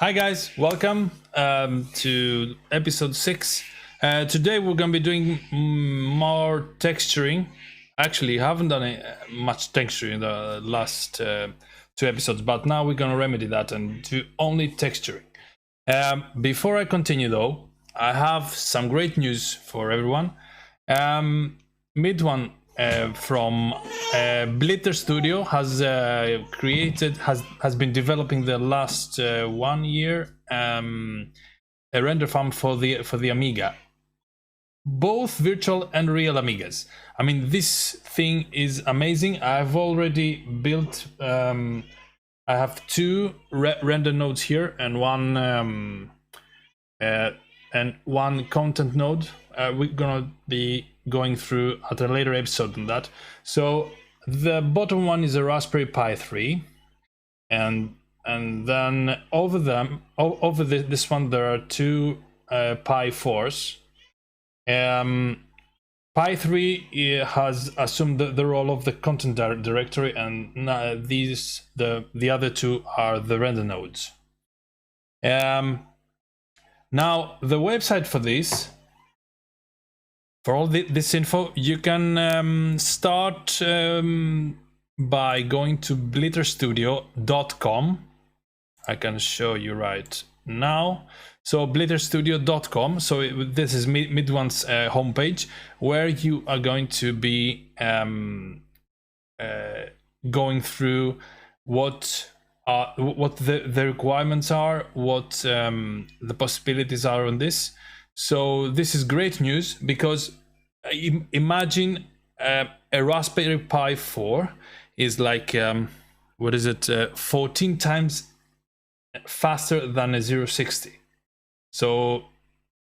Hi guys, welcome to episode 6. Today we're going to be doing more texturing. Actually, I haven't done much texturing in the last 2 episodes, but now we're going to remedy that and do only texturing. Before I continue though, I have some great news for everyone. Midone from Blitter Studio has has been developing the last 1 year a render farm for the Amiga, both virtual and real Amigas. I mean, this thing is amazing. I've already built. I have 2 render nodes here and one content node. We're gonna be going through at a later episode than that. So the bottom one is a Raspberry Pi 3, and then over this one there are 2 Pi 4s. Pi 3 has assumed the role of the content directory, and the other 2 are the render nodes. Now the website for this, for all this info, you can start by going to blitterstudio.com. I can show you right now. So blitterstudio.com. So this is Midone's homepage, where you are going to be going through what the requirements are, what the possibilities are on this. So this is great news, because imagine a Raspberry Pi 4 is like 14 times faster than a 060. So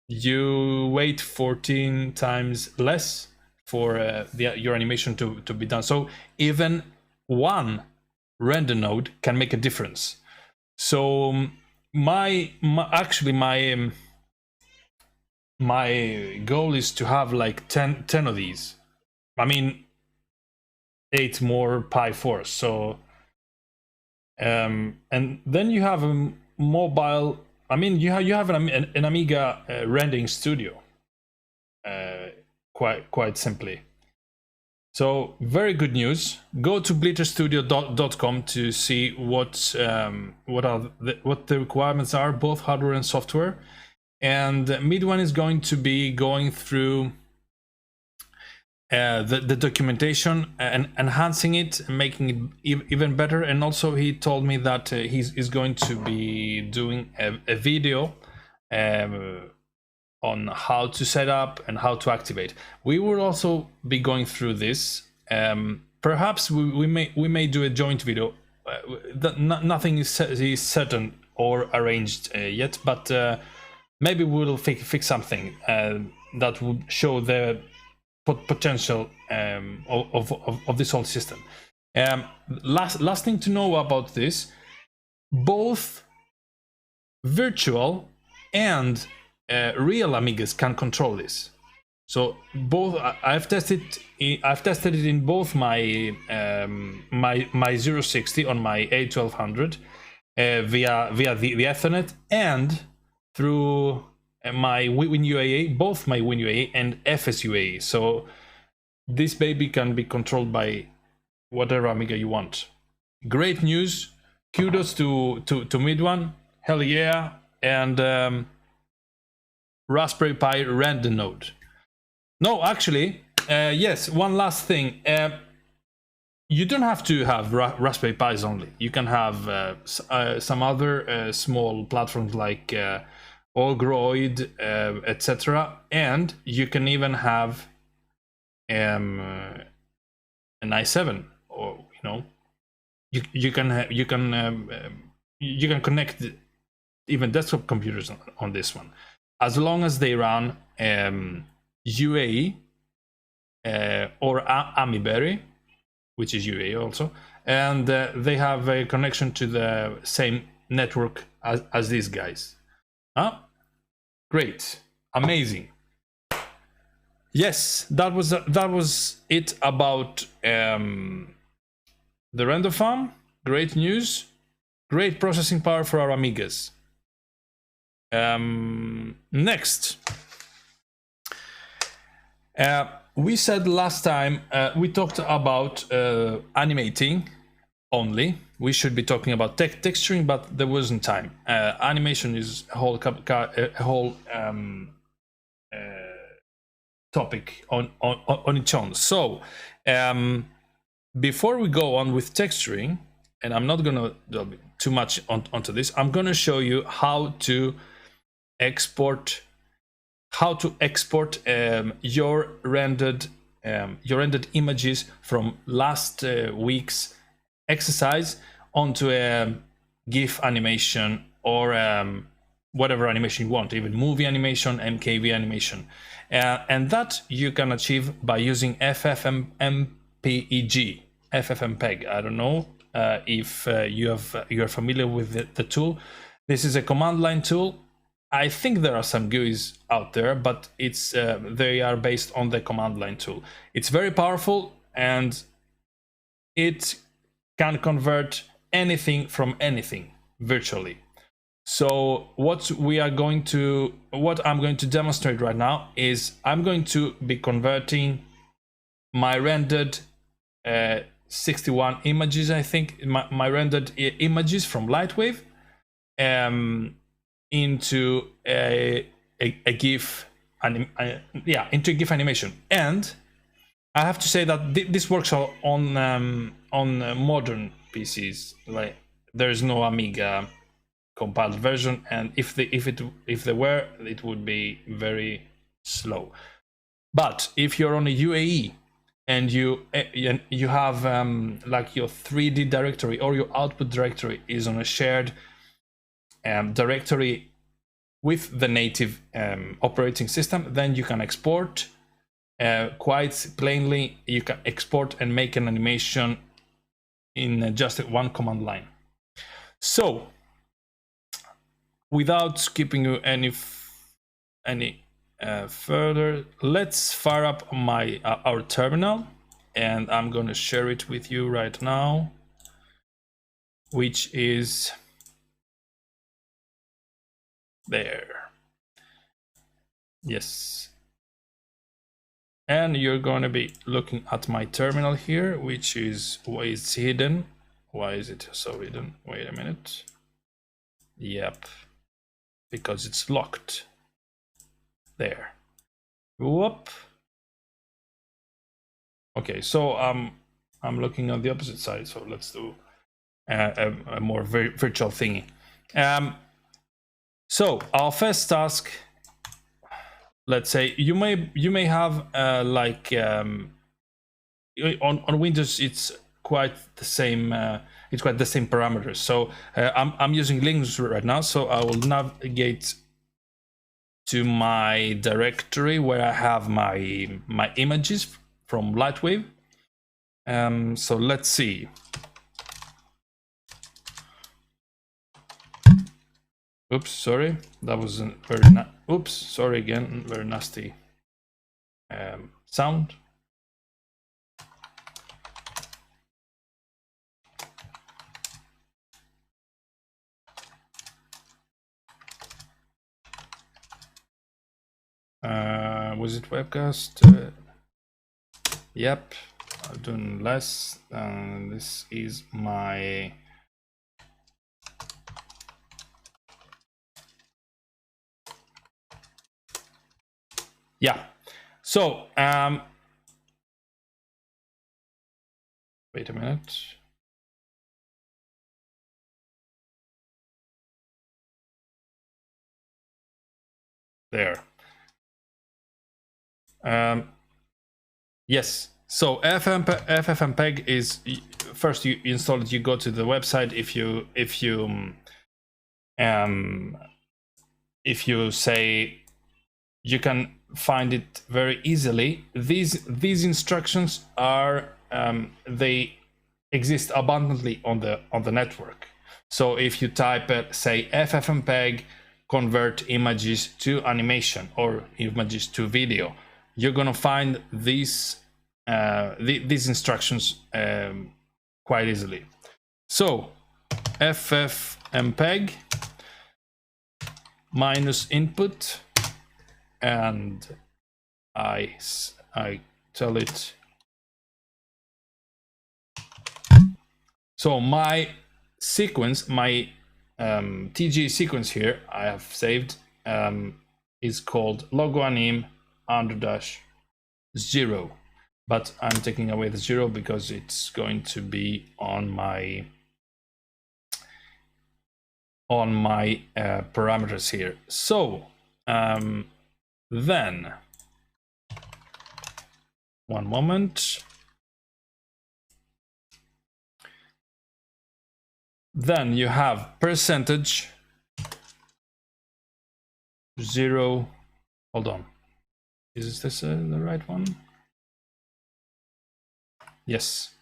you wait 14 times less for your animation to be done. So even one render node can make a difference. So my goal is to have like 10 of these. I mean, 8 more Pi 4s. So and then you have a mobile. I mean, you have an Amiga rendering studio, quite simply. So very good news. Go to blitterstudio.com to see what the requirements are, both hardware and software. And Midone is going to be going through the documentation and enhancing it and making it even better. And also he told me that he's going to be doing a video on how to set up and how to activate. We will also be going through this. Perhaps we may do a joint video. Nothing is certain or arranged yet, but maybe we'll fix something that would show the potential of this whole system. Last thing to know about this: both virtual and real Amigas can control this. So both I've tested it in both my my 060 on my A1200 via the Ethernet, and through my WinUAE, both my WinUAE and FSUAE. So this baby can be controlled by whatever Amiga you want. Great news. Kudos to Midone. Hell yeah. And Raspberry Pi render node. No, actually, yes, one last thing. You don't have to have Raspberry Pis only. You can have some other small platforms like Ogroid, etc. And you can even have an i7, or you can connect even desktop computers on this one, as long as they run UAE or Amiberry, which is UAE also, and they have a connection to the same network as these guys. Great, amazing. Yes, that was it about the render farm. Great news, great processing power for our Amigas. Next, we said last time we talked about animating only. We should be talking about texturing, but there wasn't time. Animation is a whole topic on its own. So before we go on with texturing, and I'm not gonna delve too much onto this, I'm gonna show you how to export your rendered images from last week's exercise onto a GIF animation or whatever animation you want, even movie animation, MKV animation, and that you can achieve by using FFmpeg. FFmpeg. I don't know if you're familiar with the tool. This is a command line tool. I think there are some GUIs out there, but they are based on the command line tool. It's very powerful and it can convert anything from anything virtually. So what I'm going to demonstrate right now is I'm going to be converting my rendered 61 images, I think, my rendered images from Lightwave into a GIF, into a GIF animation. And I have to say that this works on modern PCs. Like, there's no Amiga compiled version, and if there were, it would be very slow. But if you're on a UAE and you have like your 3D directory or your output directory is on a shared directory with the native operating system, then you can export quite plainly. You can export and make an animation in just one command line. So without skipping you any further, let's fire up our terminal, and I'm going to share it with you right now, which is there. Yes. And you're going to be looking at my terminal here, which is why it's hidden. Why is it so hidden? Wait a minute. Yep, because it's locked. There. Whoop. Okay, so I'm looking on the opposite side. So let's do a more virtual thingy. So our first task. Let's say you may have like on Windows, it's quite the same. It's quite the same parameters. So I'm using Linux right now. So I will navigate to my directory where I have my images from Lightwave. So let's see. Oops, sorry, that was a very oops, sorry again, very nasty sound. Was it webcast? Yep, I'm doing less. This is my so wait a minute. There. Yes, so FFmpeg is first you install it, you go to the website. If you say, you can find it very easily. These instructions are they exist abundantly on the network. So if you type say FFmpeg convert images to animation or images to video, you're gonna find these instructions quite easily. So FFmpeg minus input, and I tell it. So my sequence, my TG sequence here I have saved is called logoanim _0, but I'm taking away the 0 because it's going to be on my parameters here. So then, one moment. Then you have percentage 0. Hold on. Is this the right one? Yes.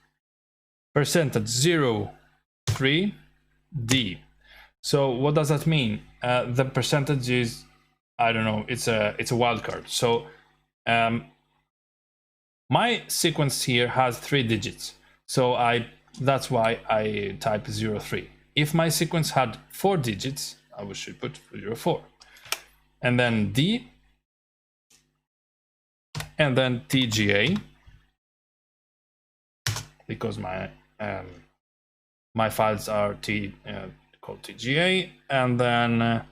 Percentage 0, 3, D. So what does that mean? The percentage is, I don't know, it's a wildcard. So my sequence here has 3 digits. So that's why I type 03. If my sequence had 4 digits, I should put 04. And then D, and then TGA, because my files are called TGA, and then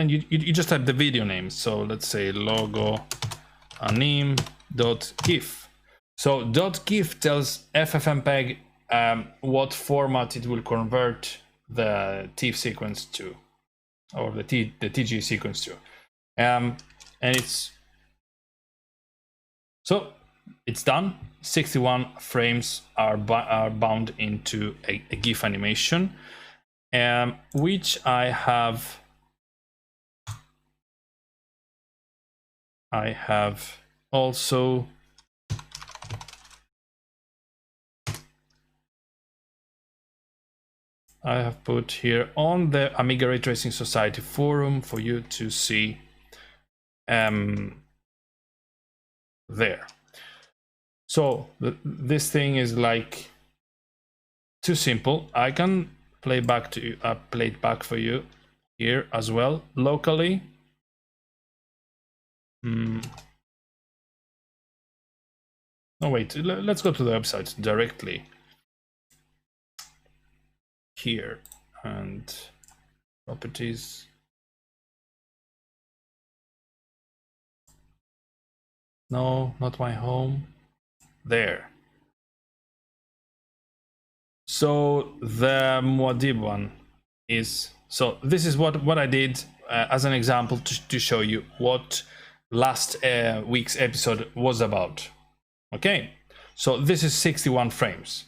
you just type the video name. So let's say logoanim.gif. So .gif tells FFmpeg what format it will convert the TIFF sequence to, or the TG sequence to, and it's done. 61 frames are bound into a GIF animation, which I have also put here on the Amiga Raytracing Society forum for you to see there. So this thing is like too simple. I can play it back for you here as well locally. No, wait, let's go to the website directly here, and properties. No, not my home. There. So the Muadib one is, so this is what I did as an example to show you what last week's episode was about. Okay, so this is 61 frames.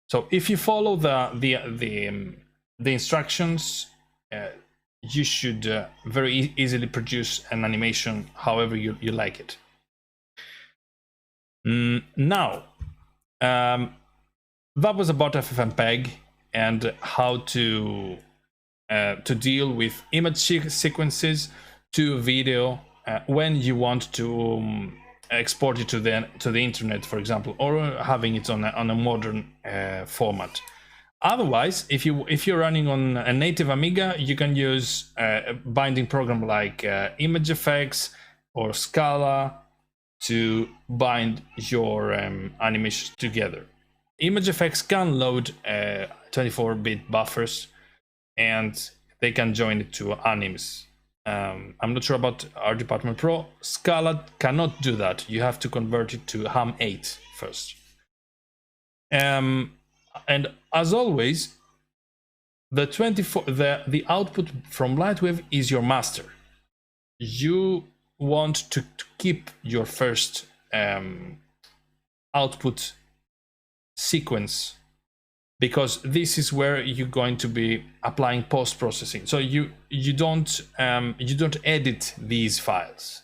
So if you follow the instructions, you should very easily produce an animation however you like it. Now, that was about FFmpeg and how to deal with image sequences to video when you want to export it to the internet, for example, or having it on a modern format. Otherwise, if you're running on a native Amiga, you can use a binding program like Image Effects or Scala to bind your animations together. Image Effects can load 24-bit buffers, and they can join it to animes. I'm not sure about our Department Pro. Scala cannot do that. You have to convert it to ham8 first. And as always, the output from Lightwave is your master. You want to keep your first output sequence, because this is where you're going to be applying post-processing. So you don't edit these files.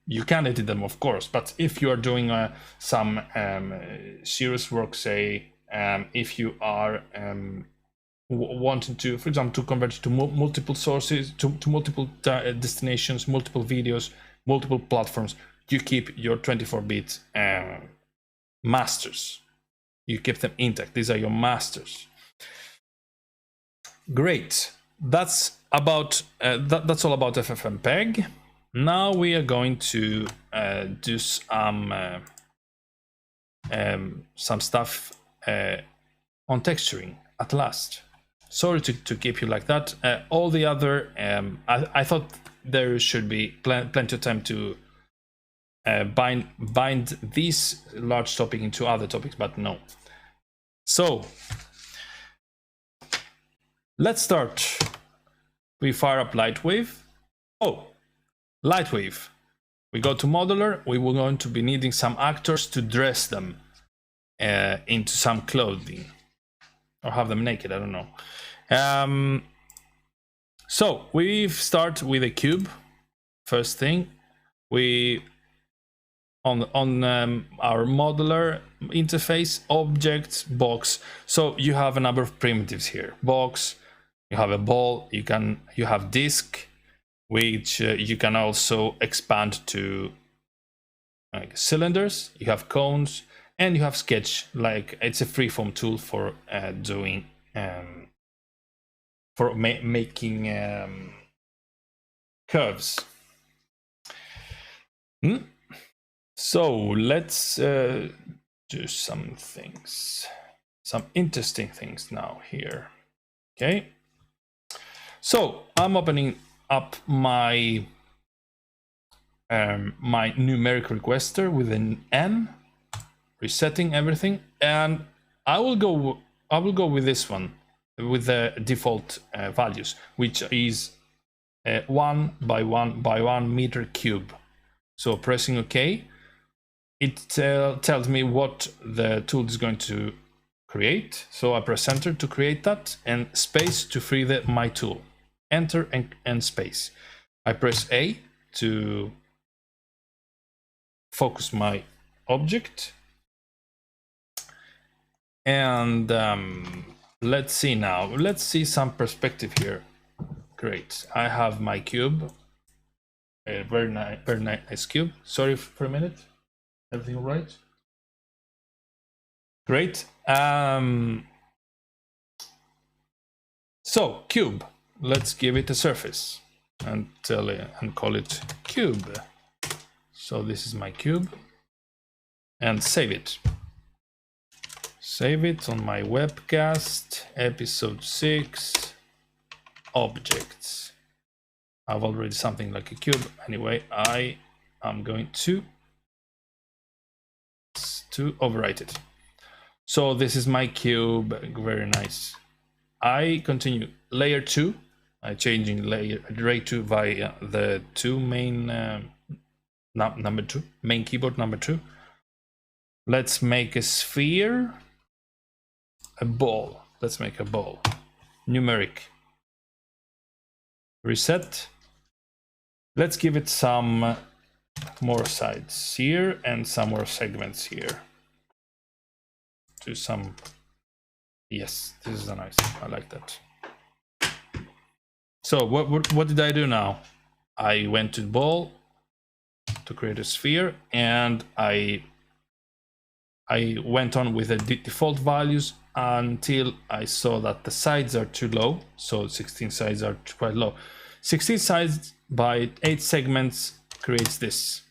You can edit them, of course, but if you are doing some serious work, say if you are wanting to, for example, to convert it to multiple sources, to multiple destinations, multiple videos, multiple platforms, you keep your 24-bit masters. You keep them intact. These are your masters. Great. That's about that's all about FFmpeg. Now we are going to do some stuff on texturing at last. Sorry to keep you like that. All the other, I thought there should be plenty of time to bind this large topic into other topics, but no. So let's start. We fire up Lightwave. Oh, Lightwave. We go to modeler. We will going to be needing some actors to dress them into some clothing, or have them naked. I don't know. So we start with a cube. First thing, we on our modeler interface, objects, box. So you have a number of primitives here. Box. You have a ball. You have disk, which you can also expand to like cylinders. You have cones, and you have sketch. Like it's a freeform tool for doing making curves. So let's do some things, some interesting things now here. Okay. So I'm opening up my my numeric requester with an N, resetting everything, and I will go with this one with the default values, which is 1 by 1 by 1 meter cube. So pressing OK, it tells me what the tool is going to create. So I press enter to create that, and space to free my tool. Enter and space. I press A to focus my object. And let's see now. Let's see some perspective here. Great. I have my cube. A very nice cube. Sorry for a minute. Everything all right? Great. So cube. Let's give it a surface and call it cube. So this is my cube, and save it. Save it on my webcast, episode 6, objects. I've already something like a cube. Anyway, I am going to overwrite it. So this is my cube. Very nice. I continue layer 2. I'm changing layer ray 2 via the 2 main number 2 main keyboard number 2. Let's make a sphere, a ball. Let's make a ball. Numeric. Reset. Let's give it some more sides here and some more segments here. Do some. Yes, this is a nice. I like that. So what did I do now? I went to ball to create a sphere, and I went on with the default values until I saw that the sides are too low. So 16 sides are quite low. 16 sides by 8 segments creates this.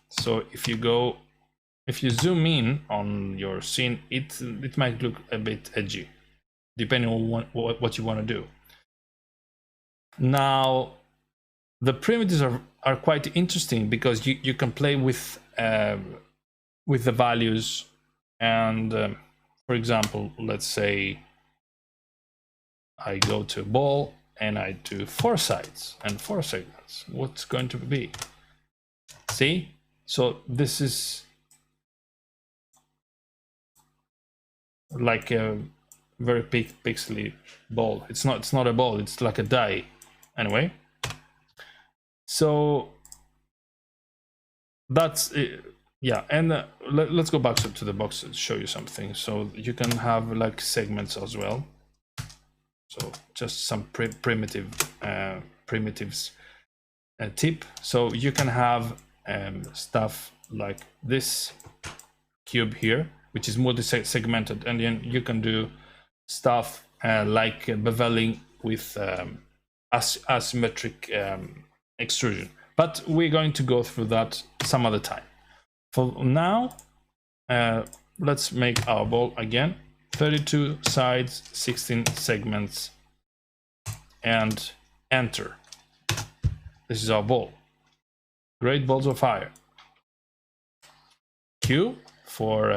So if you zoom in on your scene, it might look a bit edgy, depending on what you want to do. Now, the primitives are quite interesting because you can play with the values, and for example, let's say I go to a ball and I do 4 sides and 4 segments. What's going to be? See? So this is like a very pixely ball. It's not a ball. It's like a die. Anyway, so that's it. Yeah, and let's go back to the box and show you something. So you can have like segments as well. So just some primitives tip. So you can have stuff like this cube here, which is multi-segmented, and then you can do stuff like beveling with asymmetric extrusion, but we're going to go through that some other time. For now, let's make our ball again. 32 sides, 16 segments, and enter. This is our ball. Great balls of fire. Q for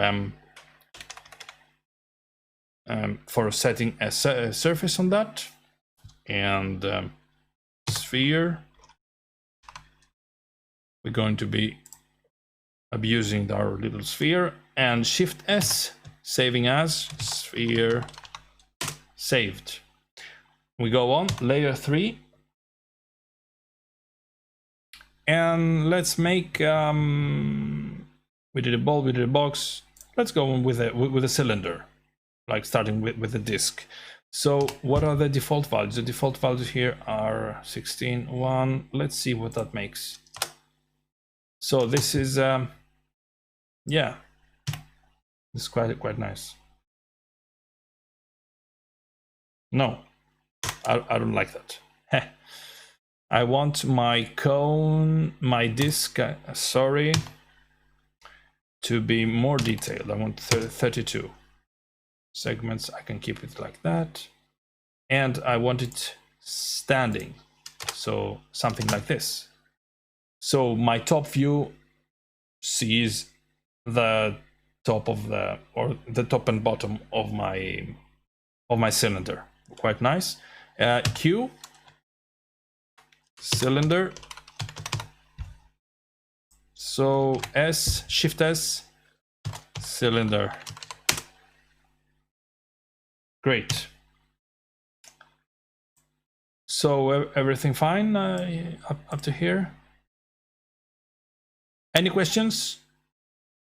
setting a surface on that, and sphere. We're going to be abusing our little sphere, and Shift S, saving as sphere saved. We go on layer 3, and let's make we did a ball, we did a box. Let's go on with a cylinder, like starting with the disc. So what are the default values? The default values here are 16, 1. Let's see what that makes. So this is yeah, it's quite nice. No, I don't like that. I want my cone, my disc, sorry, to be more detailed. I want 32 segments. I can keep it like that, and I want it standing, so something like this. So my top view sees the top of the top and bottom of my cylinder. Quite nice. Q, cylinder. So S, Shift S, cylinder. Great. So everything fine up to here? Any questions?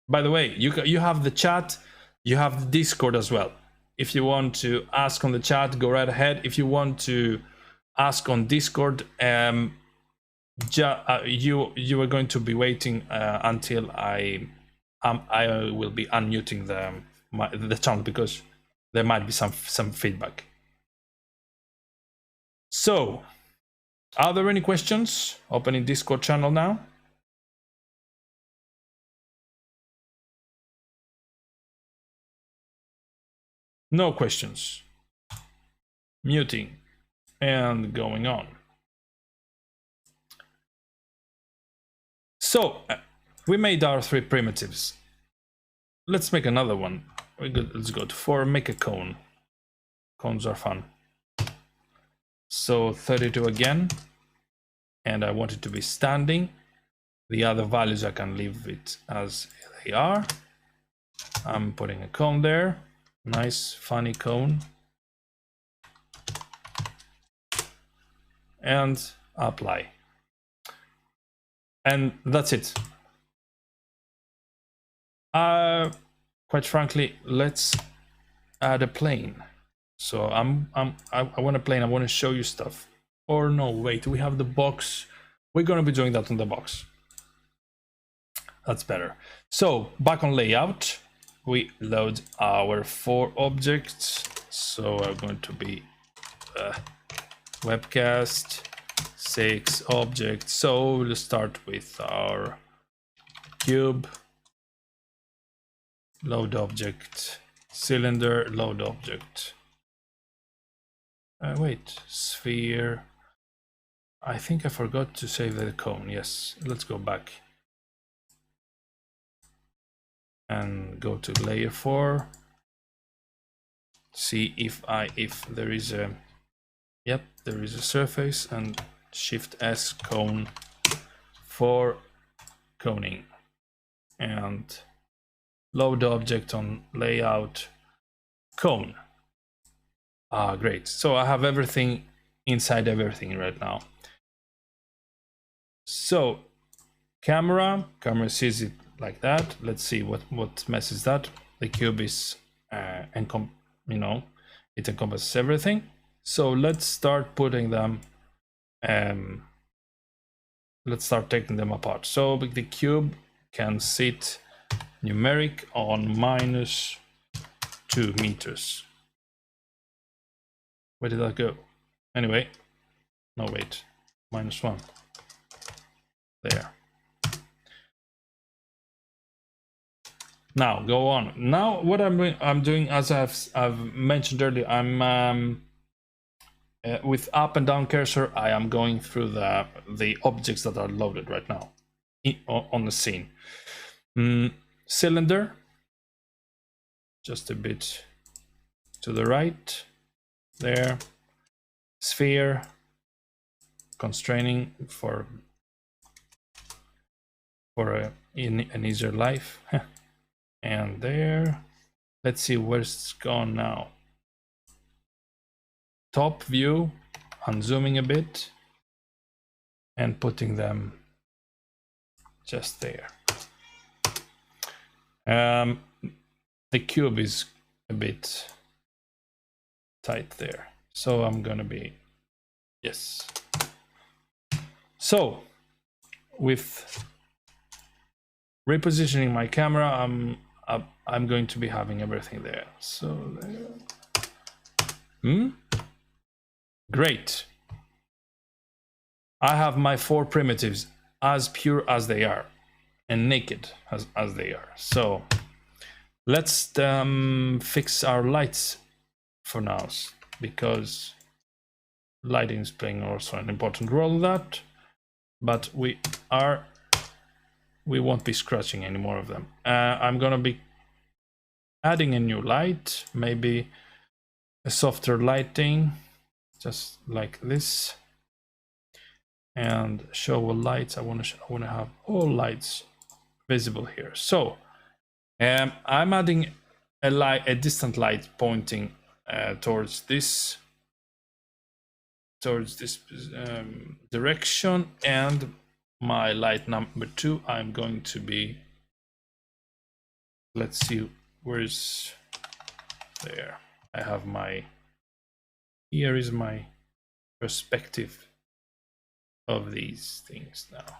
By the way, you have the chat, you have the Discord as well. If you want to ask on the chat, go right ahead. If you want to ask on Discord, you are going to be waiting until I will be unmuting the channel, because there might be some feedback. So, are there any questions? Opening Discord channel now. No questions. Muting and going on. So we made our 3 primitives. Let's make another one. Let's go to 4. Make a cone. Cones are fun. So 32 again, and I want it to be standing. The other values I can leave it as they are. I'm putting a cone there. Nice funny cone, and apply, and that's it. Quite frankly, let's add a plane. So I want a plane. I want to show you stuff. Or no, wait, we have the box. We're going to be doing that on the box. That's better. So back on layout, we load our 4 objects. So I'm going to be webcast 6 objects. So we'll start with our cube, load object, cylinder, load object. Wait, sphere. I think I forgot to save the cone. Yes, let's go back and go to layer 4. See if there is a, yep, there is a surface, and Shift S cone for coning, and load object on layout cone. Great. So I have everything inside everything right now. So camera sees it like that. Let's see what mess is that. The cube is you know, it encompasses everything. So let's start putting them, let's start taking them apart. So the cube can sit numeric on -2 meters. Where did that go? Anyway, no, wait, -1 there. Now go on. Now what I'm doing, as I've mentioned earlier, I'm with up and down cursor, I am going through the objects that are loaded right now on the scene. Cylinder, just a bit to the right there. Sphere, constraining for an easier life. And there, let's see where it's gone now. Top view, unzooming a bit and putting them just there. The cube is a bit tight there, so I'm gonna be, yes. So with repositioning my camera, I'm going to be having everything there. So there. Great. I have my 4 primitives as pure as they are and naked as they are. So let's fix our lights for now, because lighting is playing also an important role in that, but we won't be scratching any more of them. I'm gonna be adding a new light, maybe a softer lighting, just like this, and show all lights. I want to have all lights visible here. So I'm adding a distant light pointing towards this direction, and my light number 2, I'm going to be, let's see, where's there. I have my, here is my perspective of these things now.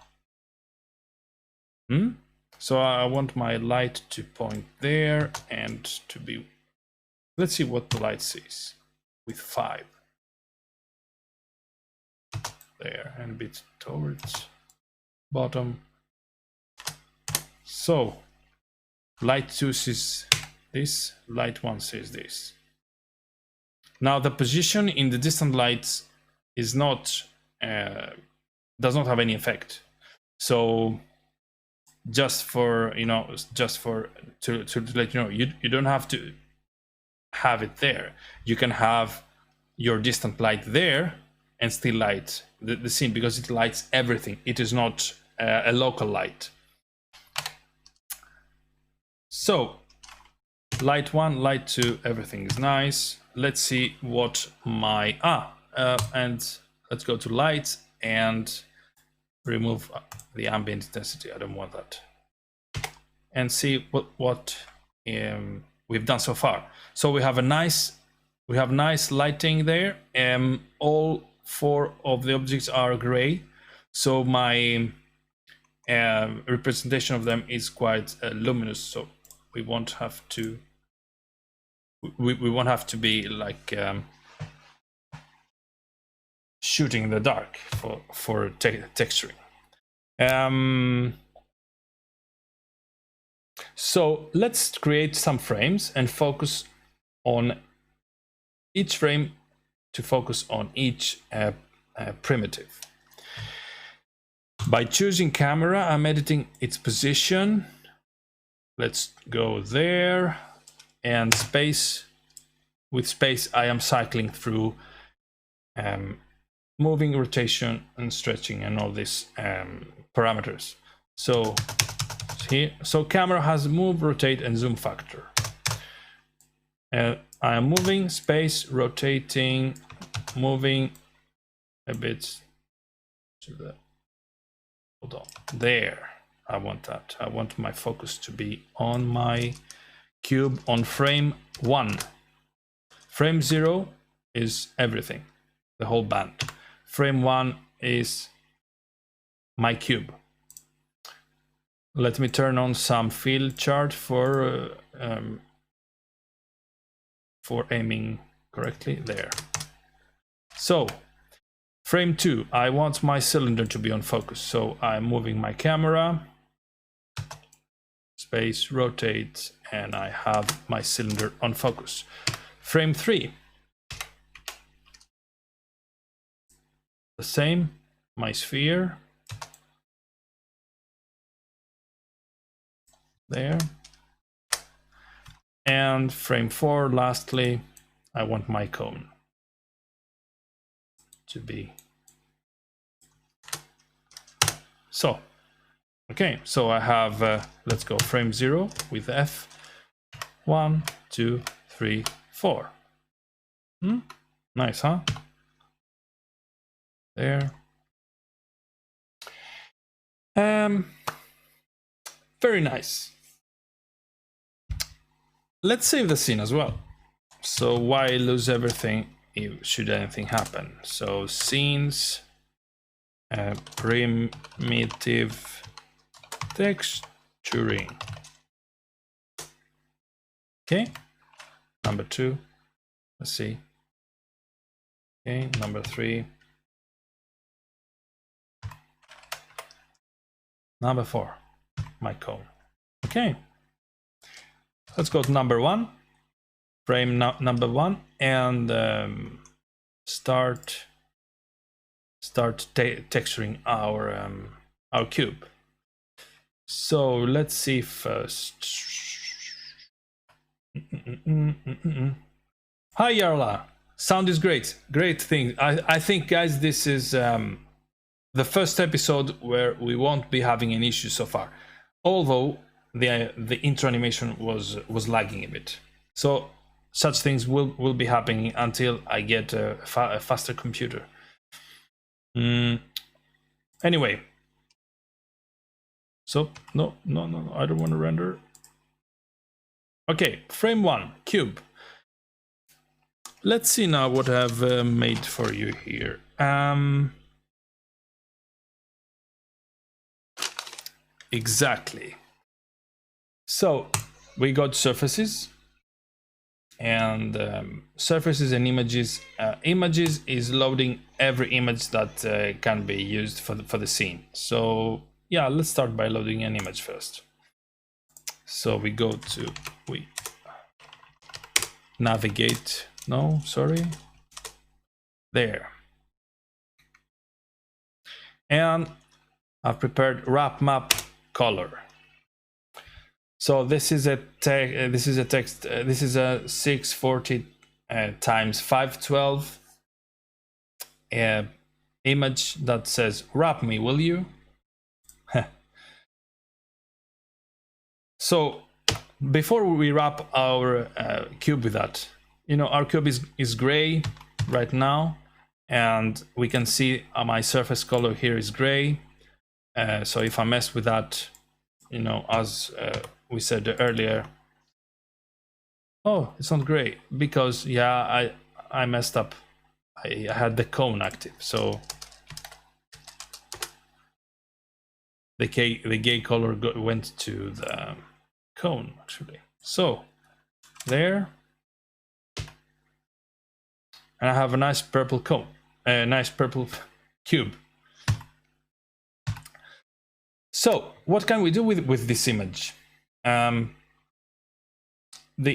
So I want my light to point there and to be, let's see what the light sees with 5 there, and a bit towards bottom. So light 2 sees this, light 1 sees this. Now the position in the distant lights is not does not have any effect. So just for, you know, to let you know, you don't have to have it there. You can have your distant light there and still light the scene, because it lights everything. It is not a local light. So light 1, light 2, everything is nice. Let's see what my and let's go to light and remove the ambient intensity. I don't want that. And see what we've done so far. So we have nice lighting there. All 4 of the objects are gray, so my representation of them is quite luminous. So we won't have to. We won't have to be like shooting in the dark for texturing. So let's create some frames and focus on each frame to focus on each primitive. By choosing camera, I'm editing its position. Let's go there. And space, with space, I am cycling through moving, rotation, and stretching, and all these parameters. So here, so camera has move, rotate, and zoom factor. I am moving, space, rotating, moving a bit to the, hold on, there. I want that. I want my focus to be on my cube on frame 1. Frame 0 is everything, the whole band. Frame 1 is my cube. Let me turn on some field chart for aiming correctly there. So Frame 2, I want my cylinder to be on focus, so I'm moving my camera, space, rotate, and I have my cylinder on focus. Frame 3, the same, my sphere, there. And frame 4, lastly, I want my cone to be. So, okay, so I have, let's go frame 0 with F. 1, 2, 3, 4. Nice, huh? There. Very nice. Let's save the scene as well. So why lose everything should anything happen? So scenes, primitive texturing. Okay, number 2. Let's see. Okay, number 3. Number 4, my cone. Okay, let's go to number 1, frame number 1, and start texturing our cube. So let's see first. Hi Yarla, sound is great, great thing. I think, guys, this is the first episode where we won't be having an issue so far, although the intro animation was lagging a bit. So such things will be happening until I get a faster computer. Anyway, so no, I don't want to render. Okay, frame 1, cube. Let's see now what I've made for you here. Exactly. So we got surfaces and surfaces and images. Images is loading every image that can be used for the scene. So yeah, let's start by loading an image first. So we go to, we navigate, no, sorry, there. And I've prepared wrap map color. So this is a text. This is a 640 times 512 image that says "wrap me, will you?" So before we wrap our cube with that, you know, our cube is gray right now, and we can see my surface color here is gray. So if I mess with that, you know, as we said earlier, oh, it's not gray because, yeah, I messed up. I had the cone active, so the gray color went to the cone actually. So there, and I have a nice purple cone, a nice purple cube. So what can we do with this image? The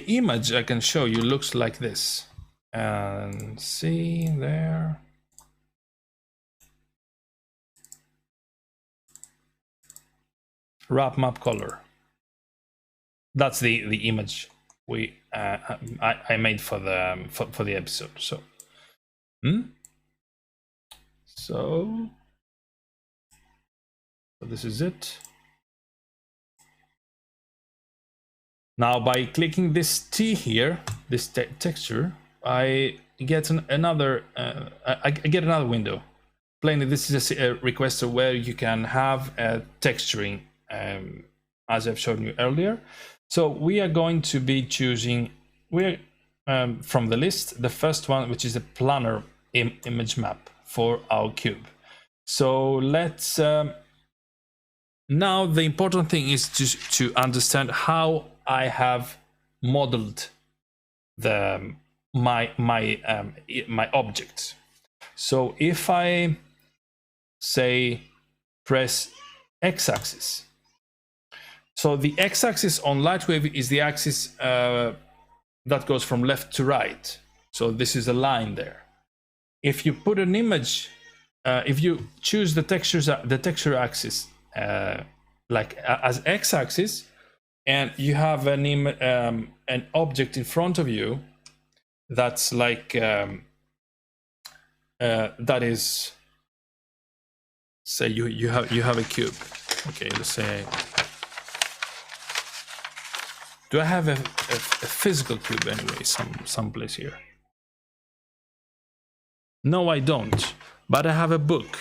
image I can show you looks like this. And see there. Wrap map color. That's the image we I made for the episode. So, so this is it. Now by clicking this T here, this texture, I get another I get another window. Plainly, this is a requester where you can have texturing, as I've shown you earlier. So we are going to be choosing from the list the first one, which is a planar image map for our cube. So let's now the important thing is to understand how I have modeled my objects. So if I say press x-axis, so the x-axis on Lightwave is the axis that goes from left to right. So this is a line there. If you put an image, if you choose the texture axis like as x-axis, and you have an object in front of you that's like that is, say you have a cube. Okay, let's say, do I have a physical cube anyway, someplace here? No, I don't, but I have a book.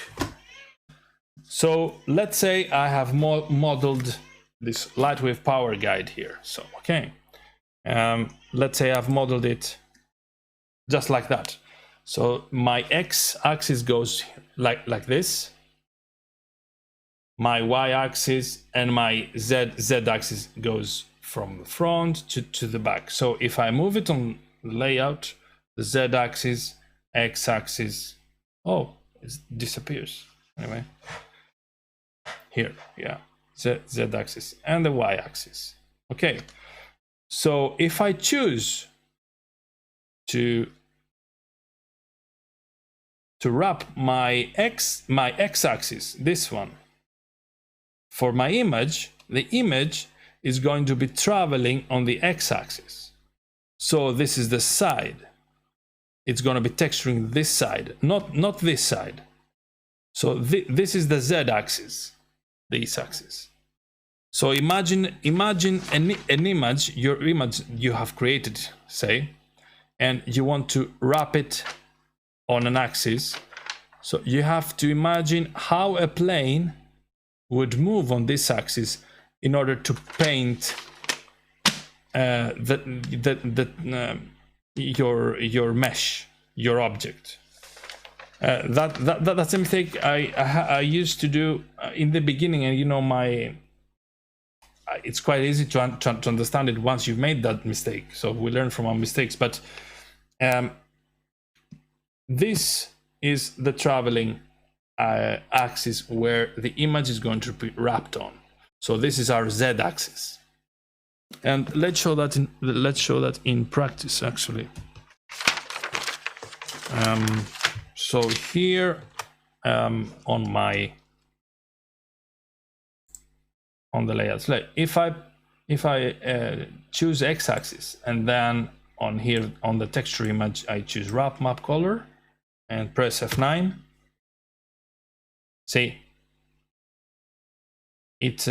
So let's say I have modeled this Lightwave power guide here. So okay, let's say I've modeled it just like that. So my x-axis goes like this, my y-axis and my z-axis goes from the front to the back. So if I move it on layout, the z-axis, x-axis, oh, it disappears anyway. Here, yeah, z-axis and the y-axis. Okay, so if I choose to wrap my x-axis, this one, for my image, the image is going to be traveling on the x-axis. So this is the side. It's going to be texturing this side, not this side. So this is the z-axis, this axis. So imagine an image, your image you have created, say, and you want to wrap it on an axis. So you have to imagine how a plane would move on this axis in order to paint your mesh, your object. That's a mistake I used to do in the beginning, and you know, it's quite easy to understand it once you've made that mistake. So we learn from our mistakes, but this is the traveling axis where the image is going to be wrapped on. So this is our z-axis, and let's show that in practice actually. So here on the layouts, like if I choose x-axis, and then on here on the texture image I choose wrap map color and press F9, see, it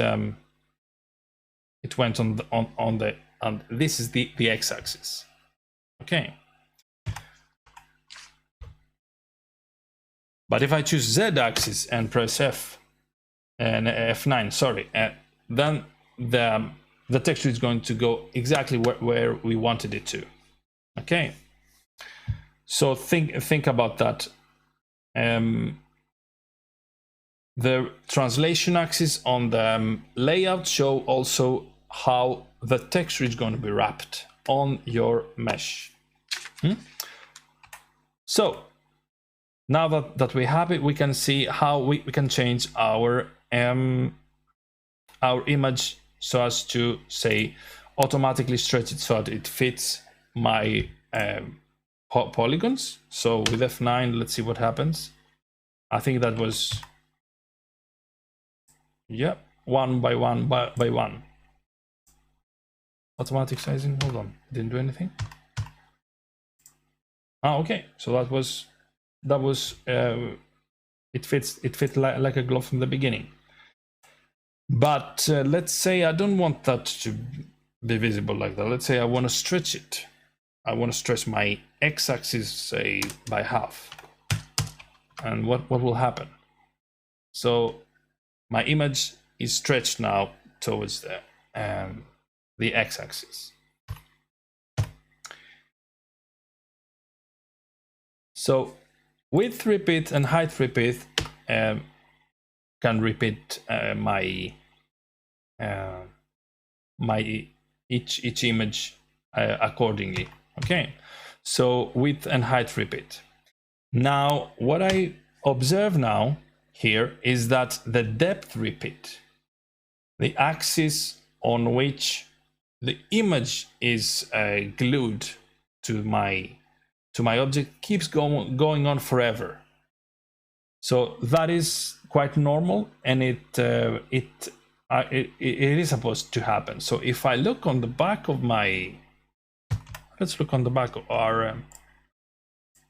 went on this is the x-axis. Okay, but if I choose z-axis and press F9, sorry, then the texture is going to go exactly where we wanted it to. Okay, so think about that. The translation axis on the layout show also how the texture is going to be wrapped on your mesh. So now that we have it, we can see how we can change our image so as to, say, automatically stretch it so that it fits my polygons. So with F9, let's see what happens. I think that was, yeah, one by one by one. Automatic sizing, hold on, didn't do anything. Ah, okay, so that was it fit like a glove from the beginning. But let's say I don't want that to be visible like that. Let's say I want to stretch it. I want to stretch my x-axis, say, by half. And what will happen? So my image is stretched now towards the x-axis. So width repeat and height repeat can repeat each image accordingly. Okay, so width and height repeat. Now, what I observe now here is that the depth repeat, the axis on which the image is glued to my object, keeps going on forever. So that is quite normal, and it is supposed to happen. So if I look on the back of my, let's look on the back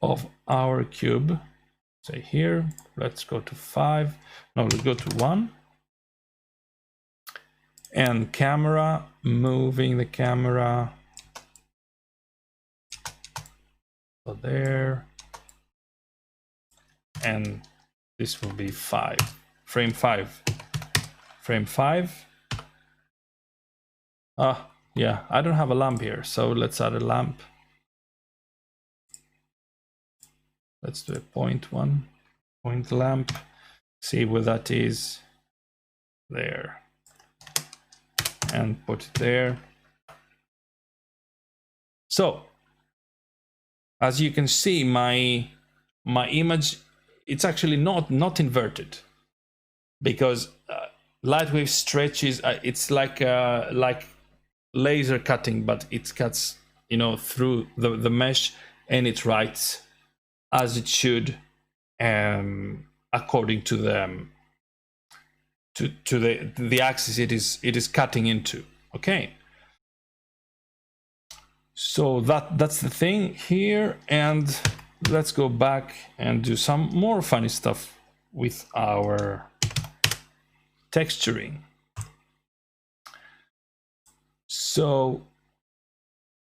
of our cube, say here, let's go to 5, no, let's go to 1, and camera, moving the camera, so there, and this will be 5, frame 5, frame 5. Yeah, I don't have a lamp here, so let's add a lamp. Let's do a point lamp, see where that is, there, and put it there. So as you can see, my image, it's actually not inverted, because light wave stretches, it's like laser cutting, but it cuts, you know, through the mesh, and it writes as it should, according to the axis it is cutting into. Okay, so that's the thing here, and let's go back and do some more funny stuff with our texturing. So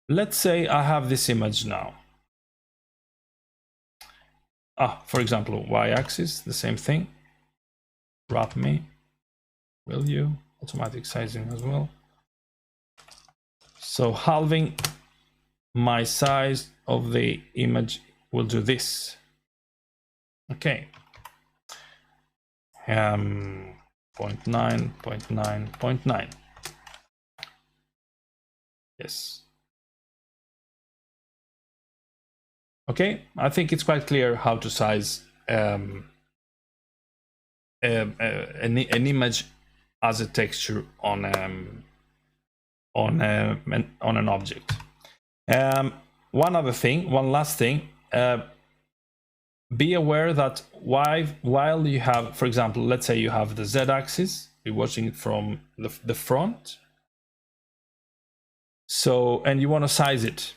let's say I have this image now. For example, y-axis, the same thing. Wrap me, will you? Automatic sizing as well. So halving my size of the image will do this. Okay. 0.9, 0.9, 0.9. Yes. Okay, I think it's quite clear how to size an image as a texture on an object. One last thing. Be aware that while you have, for example, let's say you have the z-axis, you're watching it from the front. So, and you want to size it,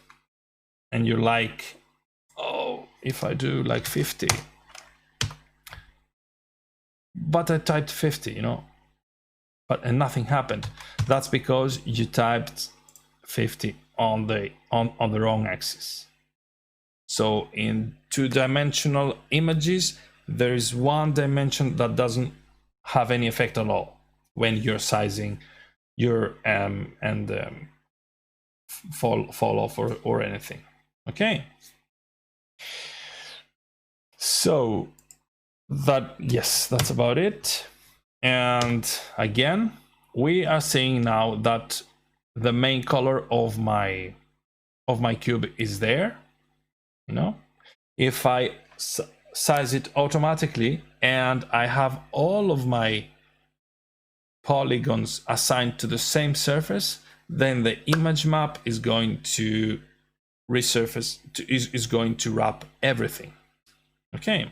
and you're like, oh, if I do like 50, but I typed 50, you know, and nothing happened. That's because you typed 50 on the wrong axis. So in two-dimensional images, there is one dimension that doesn't have any effect at all when you're sizing your fall off or anything. Okay. So that's about it. And again, we are seeing now that the main color of my cube is there. You know, if I size it automatically and I have all of my polygons assigned to the same surface, then the image map is going to resurface, is going to wrap everything. Okay.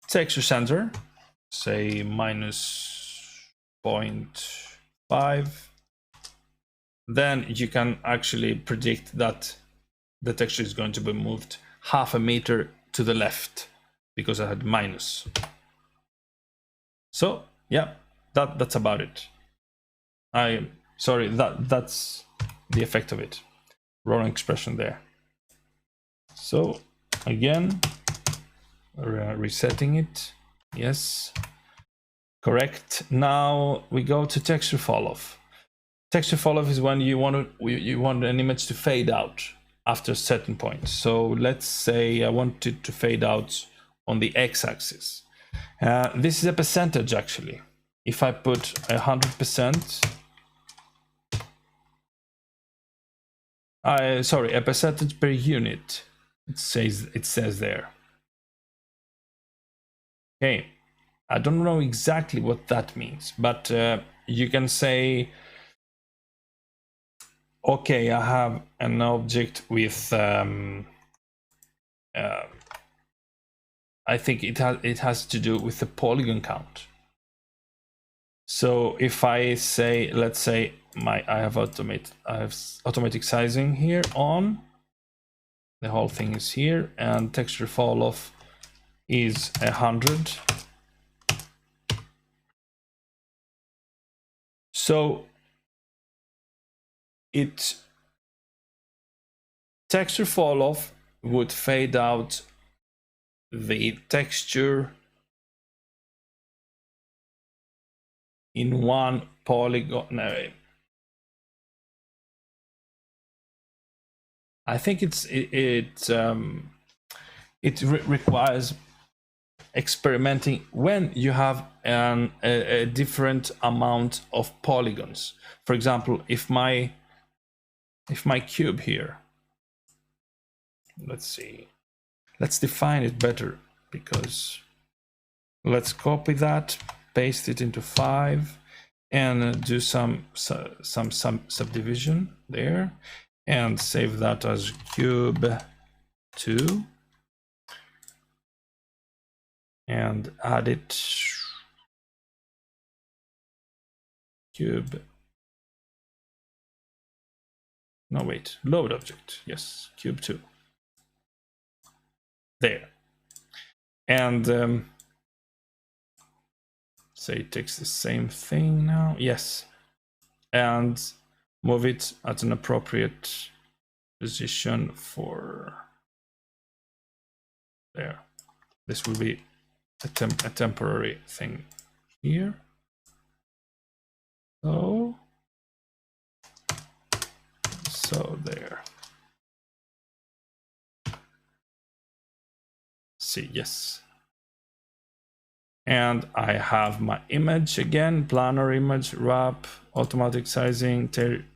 Texture center, say -0.5. Then you can actually predict that the texture is going to be moved 0.5 meter to the left because I had minus. So yeah, that's about it. Sorry, that's the effect of it. Wrong expression there. So again, resetting it. Yes, correct. Now we go to texture fall off. Texture fall off is when you want an image to fade out after a certain point. So let's say I want it to fade out on the x-axis. This is a percentage actually. If I put 100%, Sorry, a percentage per unit. It says there. Okay, I don't know exactly what that means, but you can say, okay, I have an object with I think it has to do with the polygon count. So if I say, let's say I have automatic sizing here on. The whole thing is here, and texture fall off is 100. So texture fall off would fade out the texture in one polygon. No, I think it requires experimenting when you have a different amount of polygons. For example, if my cube here, let's see, let's define it better, because let's copy that, paste it into 5, and do some subdivision there, and save that as cube 2, and add it cube. No, wait, load object. Yes, cube 2. There. And say it takes the same thing now. Yes. And move it at an appropriate position for there. This will be a temporary thing here. So there. See, yes. And I have my image again, planar image, wrap, automatic sizing,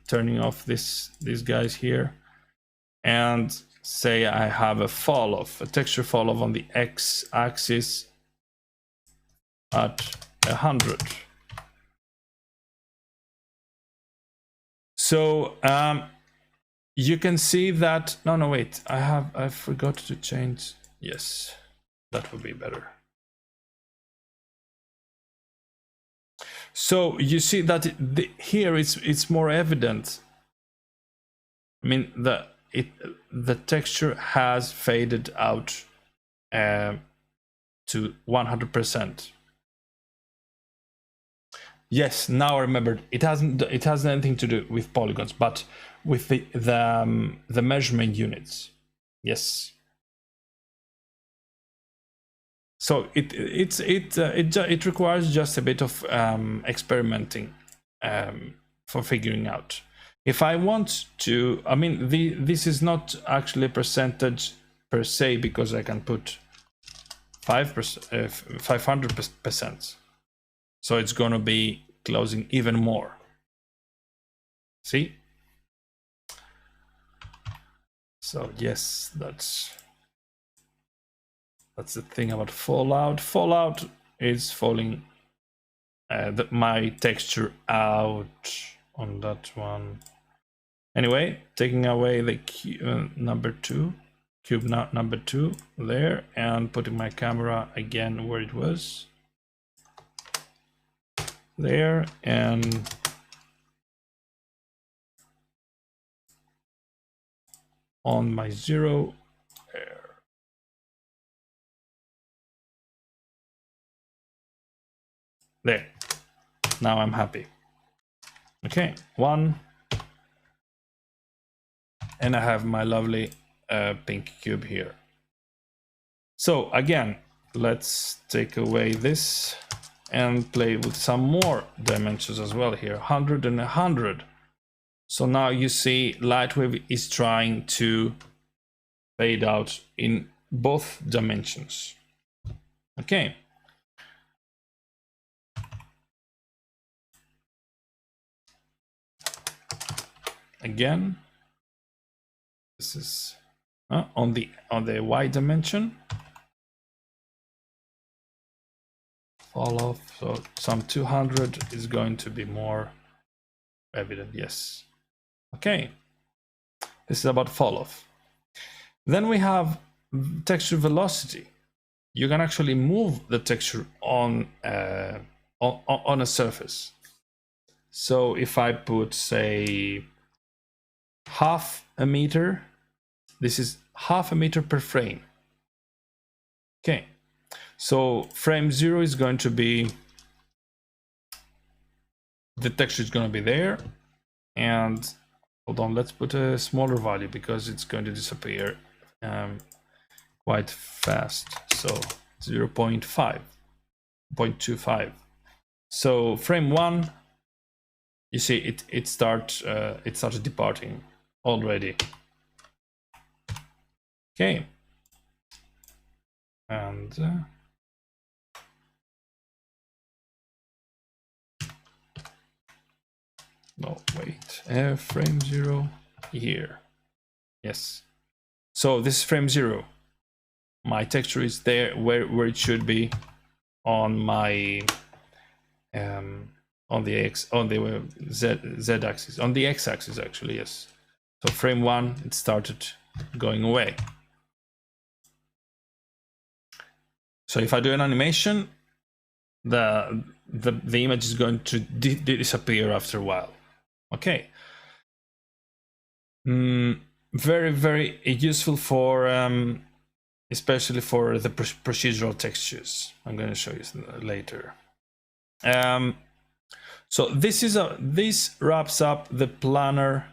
turning off these guys here, and say I have a fall off, a texture fall off on the x-axis at 100. So you can see that. No, wait. I forgot to change. Yes, that would be better. So you see that here it's more evident. I mean, the texture has faded out to 100%. Yes, now I remembered. It has anything to do with polygons, but with the measurement units. Yes. So it requires just a bit of experimenting for figuring out. If I want to, I mean, this is not actually a percentage per se, because I can put 500%. So it's going to be closing even more. See? So yes, that's the thing about fallout. Fallout is falling my texture out on that one. Anyway, taking away the cube number 2 there, and putting my camera again where it was. There, and on my 0 there. Now I'm happy. Okay, 1, and I have my lovely pink cube here. So again, let's take away this and play with some more dimensions as well here, 100 and 100. So now you see Lightwave is trying to fade out in both dimensions. Okay. Again, This is on the Y dimension. Fall off, so some 200 is going to be more evident. Yes. Okay. This is about fall off. Then we have texture velocity. You can actually move the texture on a surface. So if I put, say, half a meter, this is half a meter per frame. Okay, so frame 0 is going to be, the texture is going to be there, and hold on, let's put a smaller value because it's going to disappear quite fast. So 0.25. So frame 1, you see it started departing already. Okay, and no, wait, frame 0 here. Yes, so this is frame 0. My texture is there where it should be on my on the z axis, on the x axis actually. Yes, so frame 1, it started going away. So if I do an animation, the image is going to disappear after a while. Okay. Very, very useful for especially for the procedural textures. I'm going to show you later. So this wraps up the planar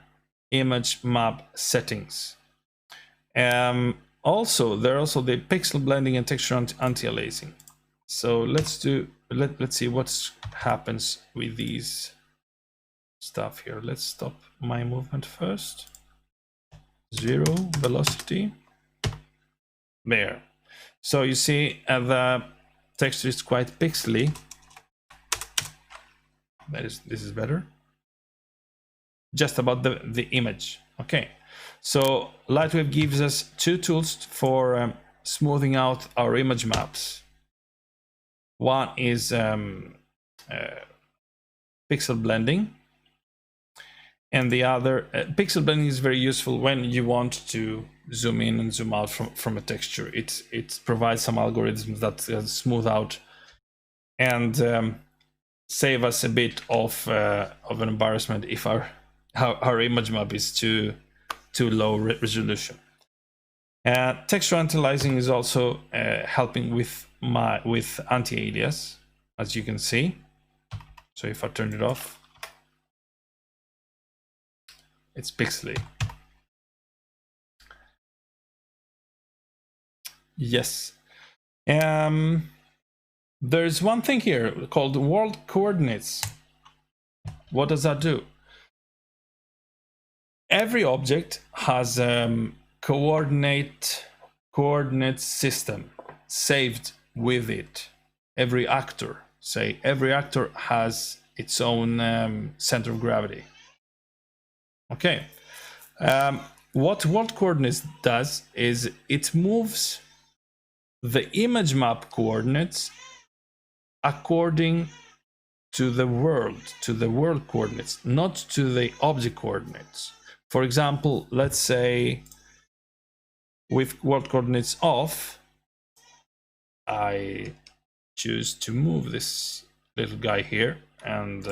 image map settings. Also, there are also the pixel blending and texture anti-aliasing. So let's see what happens with these stuff here. Let's stop my movement first. 0 velocity. There. So you see the texture is quite pixely. This is better. Just about the image. Okay. So Lightwave gives us two tools for smoothing out our image maps. One is pixel blending, and the other pixel blending is very useful when you want to zoom in and zoom out from a texture. It provides some algorithms that smooth out and save us a bit of an embarrassment if our image map is too low resolution. Texture anti-aliasing is also helping with anti-alias, as you can see. So if I turn it off, it's pixely. Yes. There's one thing here called world coordinates. What does that do? Every object has coordinate system saved with it. Every actor has its own center of gravity. Okay. What world coordinates does is it moves the image map coordinates according to the world coordinates, not to the object coordinates. For example, let's say with world coordinates off, I choose to move this little guy here and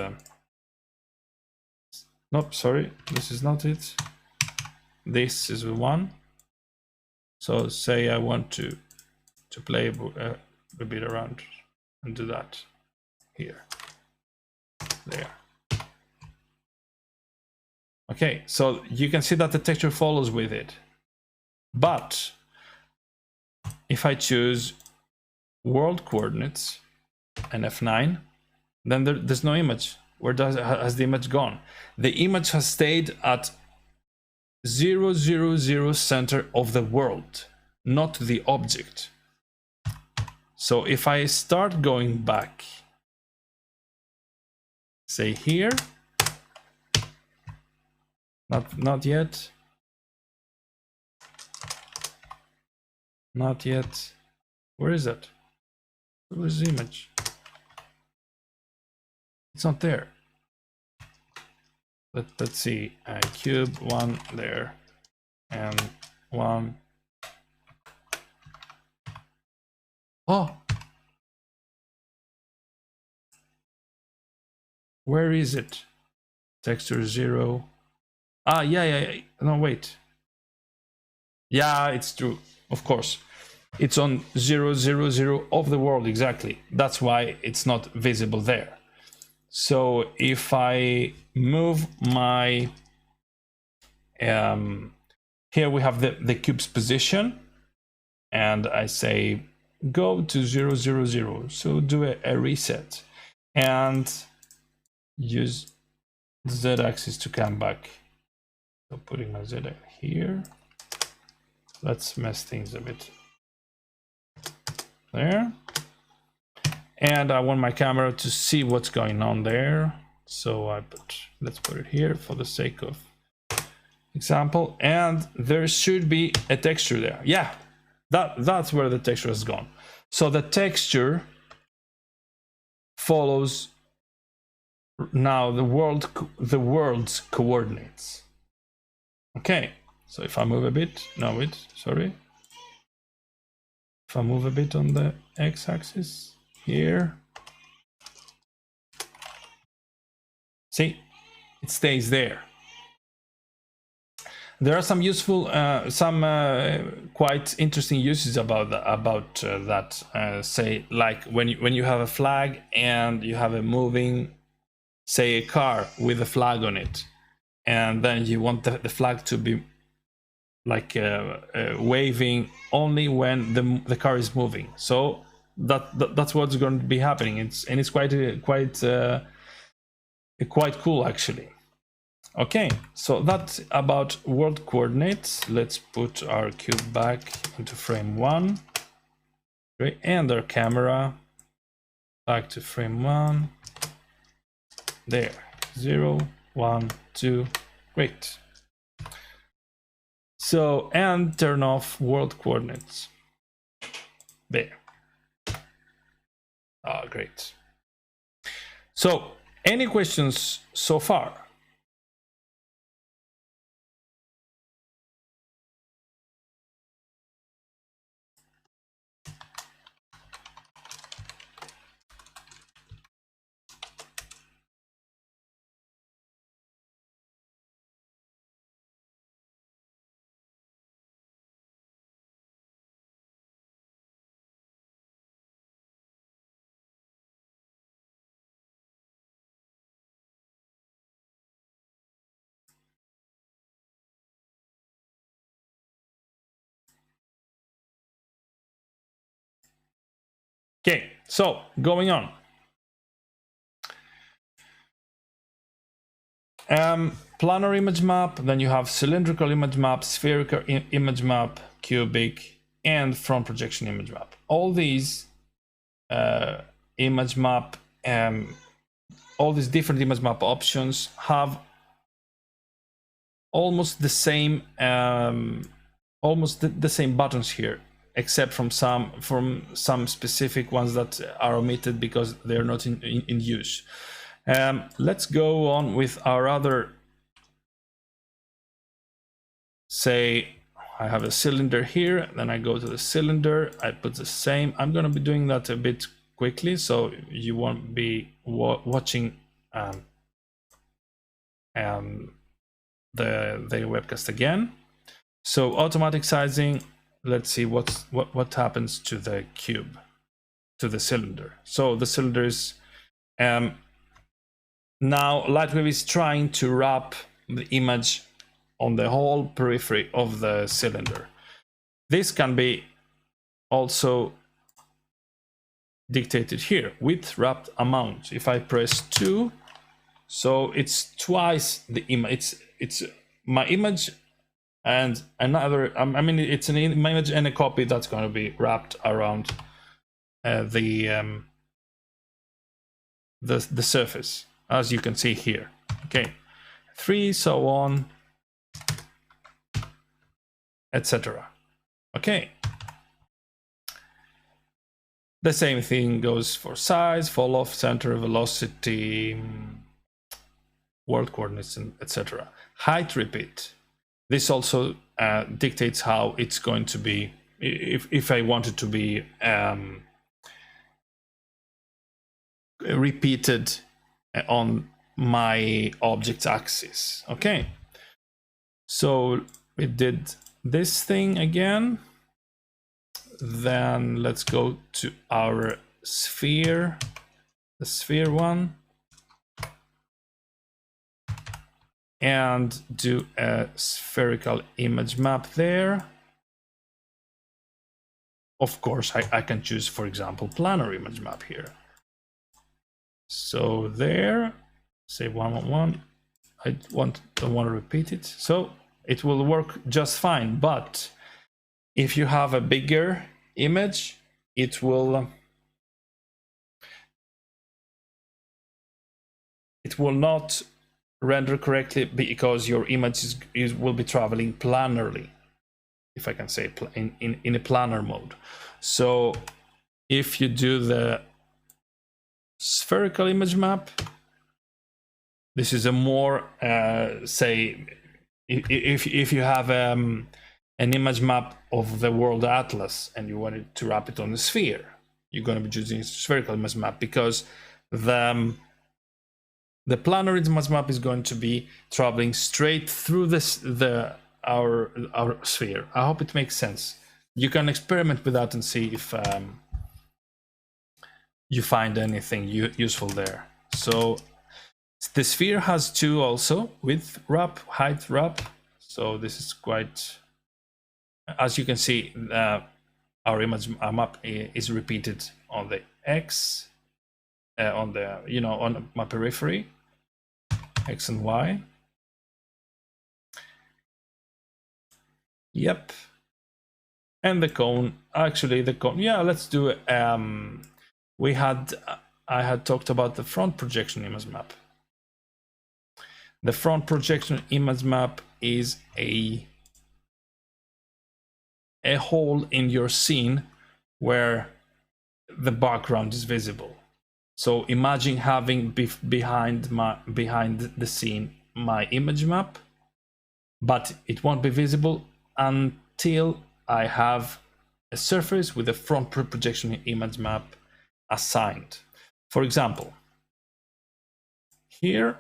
nope, sorry, this is not it. This is one. So say I want to play a bit around and do that here, there. Okay, so you can see that the texture follows with it. But if I choose world coordinates and F9, then there's no image. Where has the image gone? The image has stayed at 0, 0, 0 center of the world, not the object. So if I start going back, say here, not yet. Not yet. Where is it? Where is the image? It's not there. Let's see. Cube, one there, and one. Oh, where is it? Texture 0. Ah, yeah. No, wait. Yeah, it's true. Of course, it's on 0, 0, 0 of the world exactly. That's why it's not visible there. So if I move my here we have the cube's position, and I say go to 0, 0, 0. So do a reset and use the z-axis to come back. So putting my z here. Let's mess things a bit there. And I want my camera to see what's going on there. So let's put it here for the sake of example. And there should be a texture there. Yeah, that's where the texture has gone. So the texture follows now the world's coordinates. Okay, so if I move a bit, sorry. If I move a bit on the x-axis here, see, it stays there. There are some useful, quite interesting uses about that. Say, like when you have a flag and you have a moving, say, a car with a flag on it, and then you want the flag to be like waving only when the car is moving. So that's what's going to be happening. It's quite cool actually. Okay, so that's about world coordinates. Let's put our cube back into frame 1. Great. And our camera back to frame 1. There, 0, 1, 2. Great. So, and turn off world coordinates. There. Ah, great. So, any questions so far? Okay, so going on. Planar image map, then you have cylindrical image map, spherical image map, cubic, and front projection image map. All these image map, all these different image map options have almost the same the same buttons here, except from some specific ones that are omitted because they're not in use. Let's go on with our other, say I have a cylinder here, then I go to the cylinder, I put the same. I'm going to be doing that a bit quickly so you won't be watching the webcast again. So automatic sizing, let's see what happens to the cube, to the cylinder. So the cylinder is now Lightwave is trying to wrap the image on the whole periphery of the cylinder. This can be also dictated here with wrapped amount. If I press 2, so it's twice the image. It's my image and another. I mean, it's an image and a copy that's going to be wrapped around the surface, as you can see here. Okay, 3, so on, etc. Okay, The same thing goes for size, fall off, center, velocity, world coordinates, and etc. Height repeat. This also dictates how it's going to be, if I want it to be repeated on my object axis. Okay, so we did this thing again. Then let's go to our sphere, the sphere one, and do a spherical image map there. Of course, I can choose, for example, planar image map here. So there, say 111. I don't want to repeat it. So it will work just fine. But if you have a bigger image, it will not render correctly because your image will be traveling planarly, if I can say, in a planar mode. So if you do the spherical image map, this is a more say if you have an image map of the world atlas and you wanted to wrap it on a sphere, you're going to be using spherical image map, because the planar image map is going to be traveling straight through our sphere. I hope it makes sense. You can experiment with that and see if you find anything useful there. So the sphere has two also, width wrap, height wrap. So this is quite, as you can see, our image map is repeated on the X, on the, on my periphery, X and Y. Yep. And the cone, actually the cone, yeah, let's do it. I had talked about the front projection image map. The front projection image map is a hole in your scene where the background is visible. So imagine having behind the scene my image map, but it won't be visible until I have a surface with a front projection image map assigned. For example, here,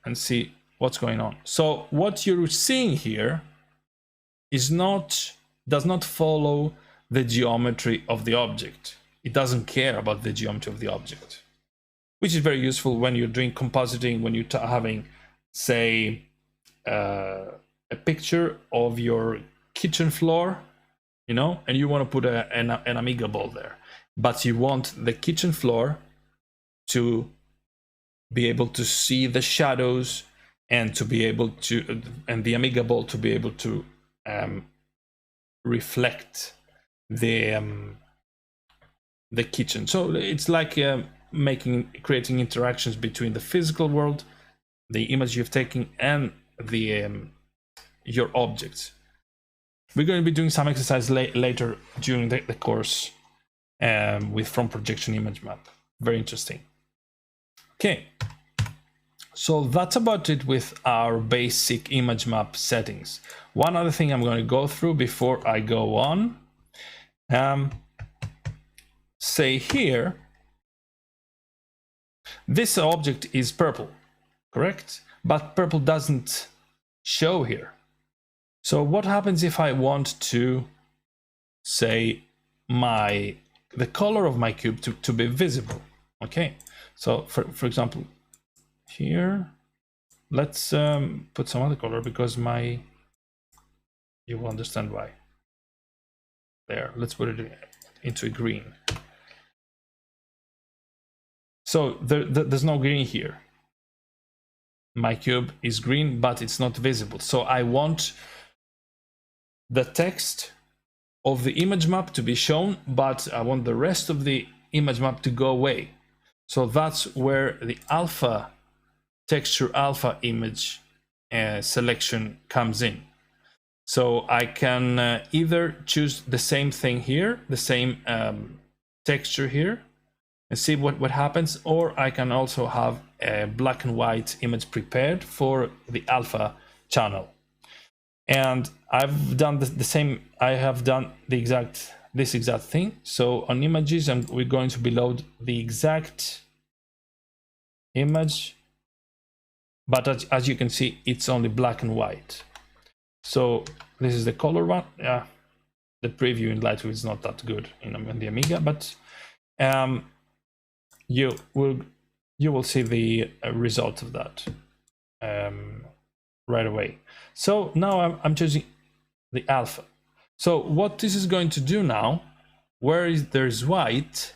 and see what's going on. So what you're seeing here does not follow the geometry of the object. It doesn't care about the geometry of the object, which is very useful when you're doing compositing, when you're having, say, a picture of your kitchen floor, and you want to put an Amiga ball there, but you want the kitchen floor to be able to see the shadows and to be able to, and the Amiga ball to be able to reflect the kitchen. So it's like creating interactions between the physical world, the image you've taken, and the your objects. We're going to be doing some exercise later during the course with front projection image map. Very interesting. Okay, so that's about it with our basic image map settings. One other thing I'm going to go through before I go on. Say here, this object is purple, correct? But purple doesn't show here. So what happens if I want to say the color of my cube to be visible? Okay, so for example, here, let's put some other color, because you will understand why. There, let's put it into a green. So there's no green here. My cube is green, but it's not visible. So I want the text of the image map to be shown, but I want the rest of the image map to go away. So that's where the alpha texture alpha image selection comes in. So I can either choose the same thing here, the same texture here and see what happens, or I can also have a black and white image prepared for the alpha channel. And I've done the same. I have done this exact thing. So on images, we're going to load the exact image, but as you can see, it's only black and white. So this is the color one. Yeah, the preview in Lightroom is not that good in the Amiga, but you will see the result of that right away. So now I'm choosing the alpha. So what this is going to do now, where there's white,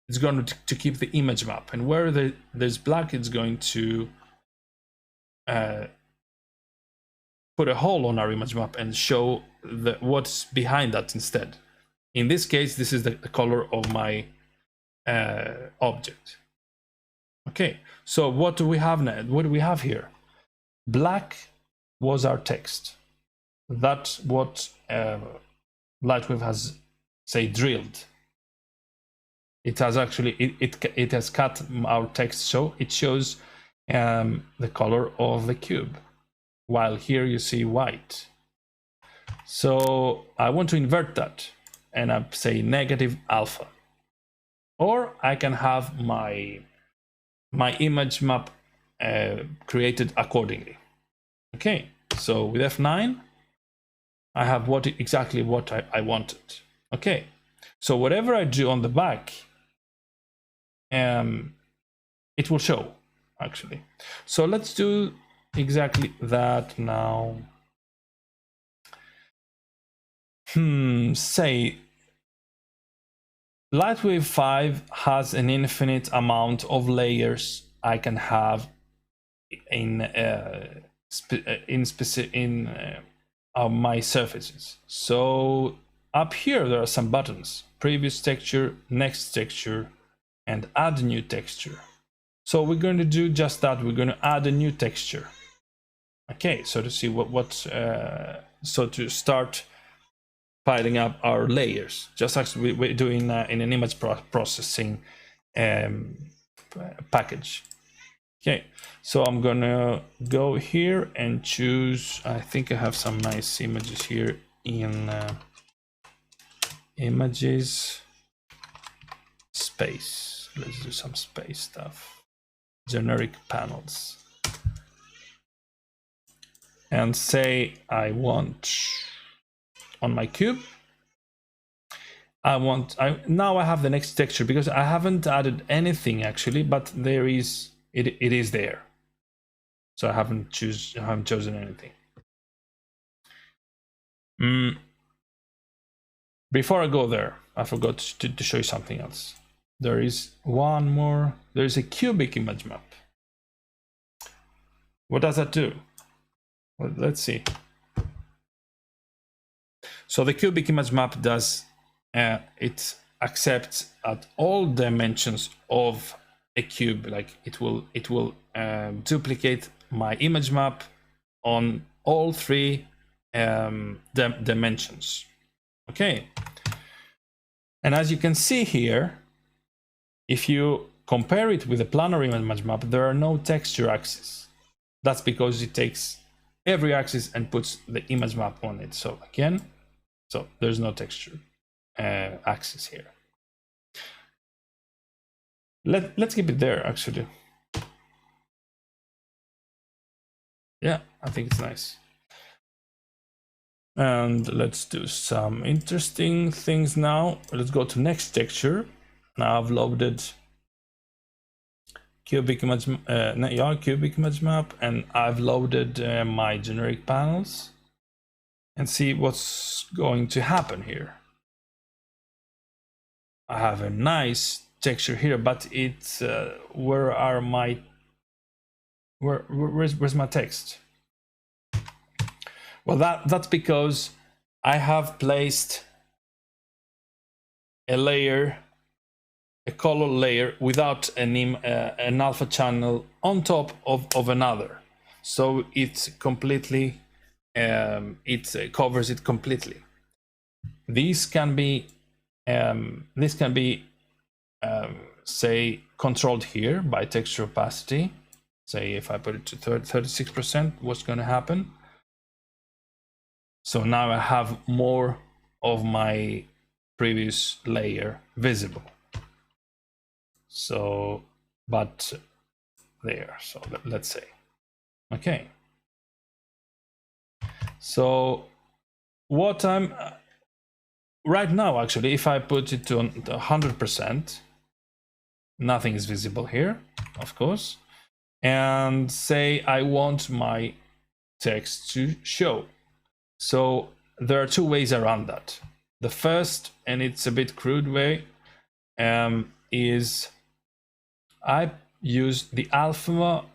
it's going to keep the image map, and where there's black, it's going to put a hole on our image map and show what's behind that instead. In this case, this is the color of my object. Okay, so what do we have now? What do we have here? Black was our text. That's what Lightroom has, say, drilled. It has actually it has cut our text, so it shows the color of the cube, while here you see white. So I want to invert that, and I say negative alpha, or I can have my image map created accordingly. Okay, so with F9, I have exactly what I wanted. Okay, so whatever I do on the back, it will show actually. So let's do exactly that now. Say Lightwave 5 has an infinite amount of layers I can have in my surfaces. So up here there are some buttons: previous texture, next texture, and add new texture. So we're going to do just that. We're going to add a new texture. Okay, so to see so to start piling up our layers, just as we're doing in an image processing package. Okay, so I'm gonna go here and choose, I think I have some nice images here in images, space. Let's do some space stuff. Generic panels. And say I want on my cube, now I have the next texture, because I haven't added anything actually, but there is it is there. So I haven't chosen anything. Before I go there, I forgot to show you something else. There is one more. There is a cubic image map. What does that do? Well, let's see. So the cubic image map does it accepts at all dimensions of a cube. Like it will duplicate my image map on all three dimensions. Okay, and as you can see here, if you compare it with a planar image map, there are no texture axes. That's because it takes every axis and puts the image map on it. So again, so there's no texture axis here. Let's keep it there actually. Yeah, I think it's nice. And let's do some interesting things now. Let's go to next texture. Now I've loaded cubic image map, and I've loaded my generic panels, and see what's going to happen here. I have a nice texture here, but it's where's my text? Well, that's because I have placed a layer, a color layer, without an alpha channel on top of another. So it's completely, it covers it completely. These can be This can be, say, controlled here by texture opacity. Say if I put it to 36%, what's going to happen? So now I have more of my previous layer visible. So, but there, so let's say, okay. So what I'm right now, actually, if I put it to 100%, nothing is visible here, of course. And say I want my text to show. So there are two ways around that. The first, and it's a bit crude way, is I use the alpha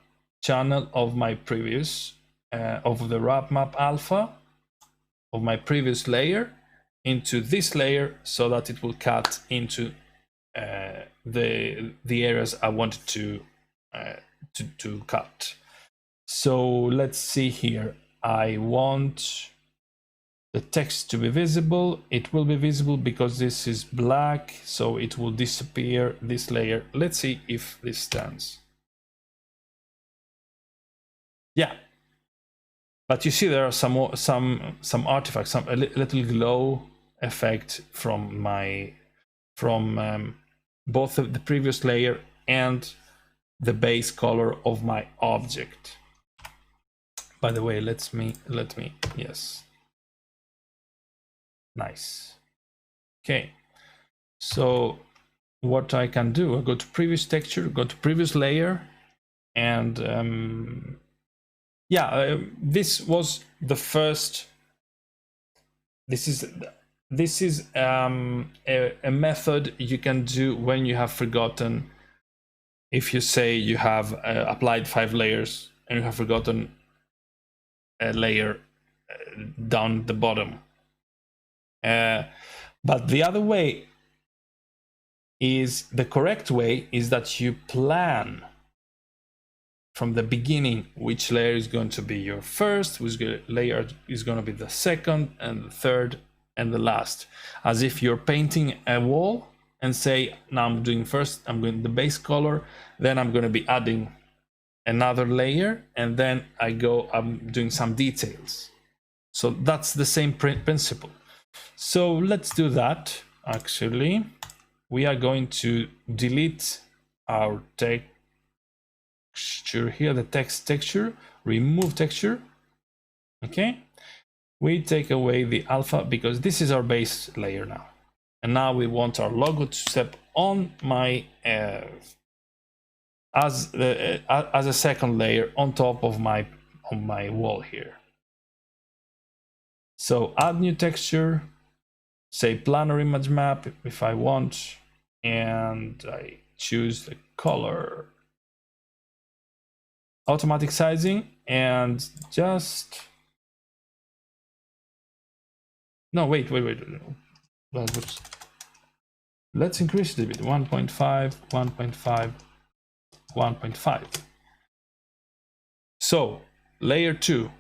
channel of my previous, of the wrap map alpha of my previous layer into this layer, so that it will cut into the areas I wanted to cut. So let's see here. I want the text to be visible. It will be visible because this is black, so it will disappear this layer. Let's see if this stands. Yeah, but you see there are some artifacts, a little glow effect from both of the previous layer and the base color of my object. By the way, let me, yes. Nice. Okay. So what I can do, I go to previous texture, go to previous layer, and this was the first. This is a method you can do when you have forgotten. If you say you have applied 5 layers and you have forgotten a layer down the bottom. But the other way is, the correct way is that you plan from the beginning which layer is going to be your first, which layer is going to be the second and the third and the last, as if you're painting a wall and say, now I'm doing first, I'm going the base color, then I'm going to be adding another layer, and then I'm doing some details. So that's the same principle. So let's do that. Actually, we are going to delete our texture here, the text texture, remove texture. Okay, we take away the alpha because this is our base layer now. And now we want our logo to step on my as a second layer on top of my wall here. So add new texture, say planar image map if I want, and I choose the color, automatic sizing, and just no, wait. Let's increase it a bit. 1.5, 1.5, 1.5. So layer 2,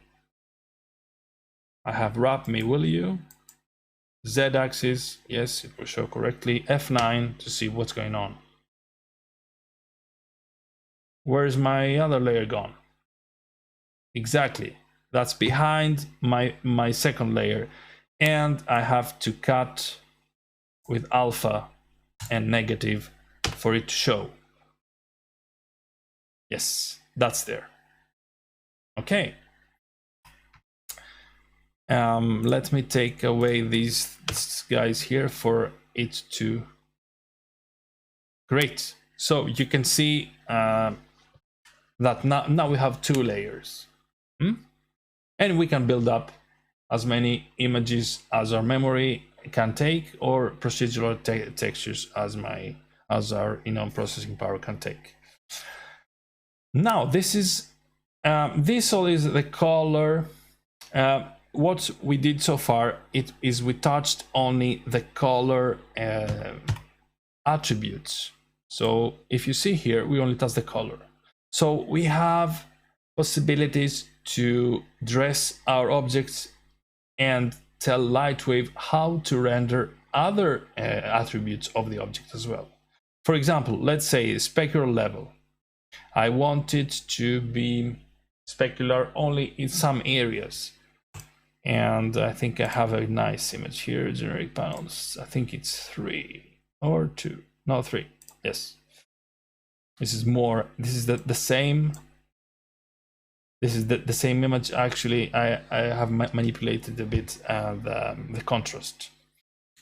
I have wrap me, will you? Z-axis, yes, it will show correctly. F9 to see what's going on. Where's my other layer gone? Exactly, that's behind my second layer, and I have to cut with alpha and negative for it to show. Yes, that's there. Okay. Let me take away these guys here for it to. Great. So you can see that now we have 2 layers. And we can build up as many images as our memory can take, or procedural textures as our processing power can take. Now this is this all is the color. What we did so far is we touched only the color attributes. So if you see here, we only touch the color. So we have possibilities to dress our objects and tell Lightwave how to render other attributes of the object as well. For example, let's say specular level. I want it to be specular only in some areas. And I think I have a nice image here, generic panels. I think it's 3 or 2, no 3, yes. This is more, this is the same. This is the same image. Actually, I have manipulated a bit the contrast.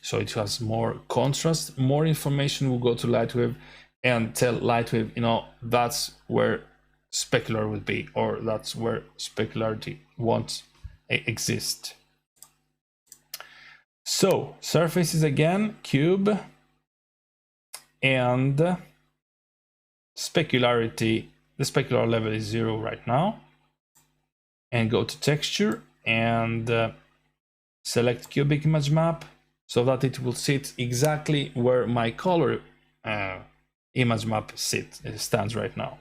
So it has more contrast, more information will go to Lightwave and tell Lightwave, you know, that's where specular would be, or that's where specularity won't exist. So surfaces again, cube, and specularity, the specular level is 0 right now. And go to texture and select cubic image map so that it will sit exactly where my color image map stands right now.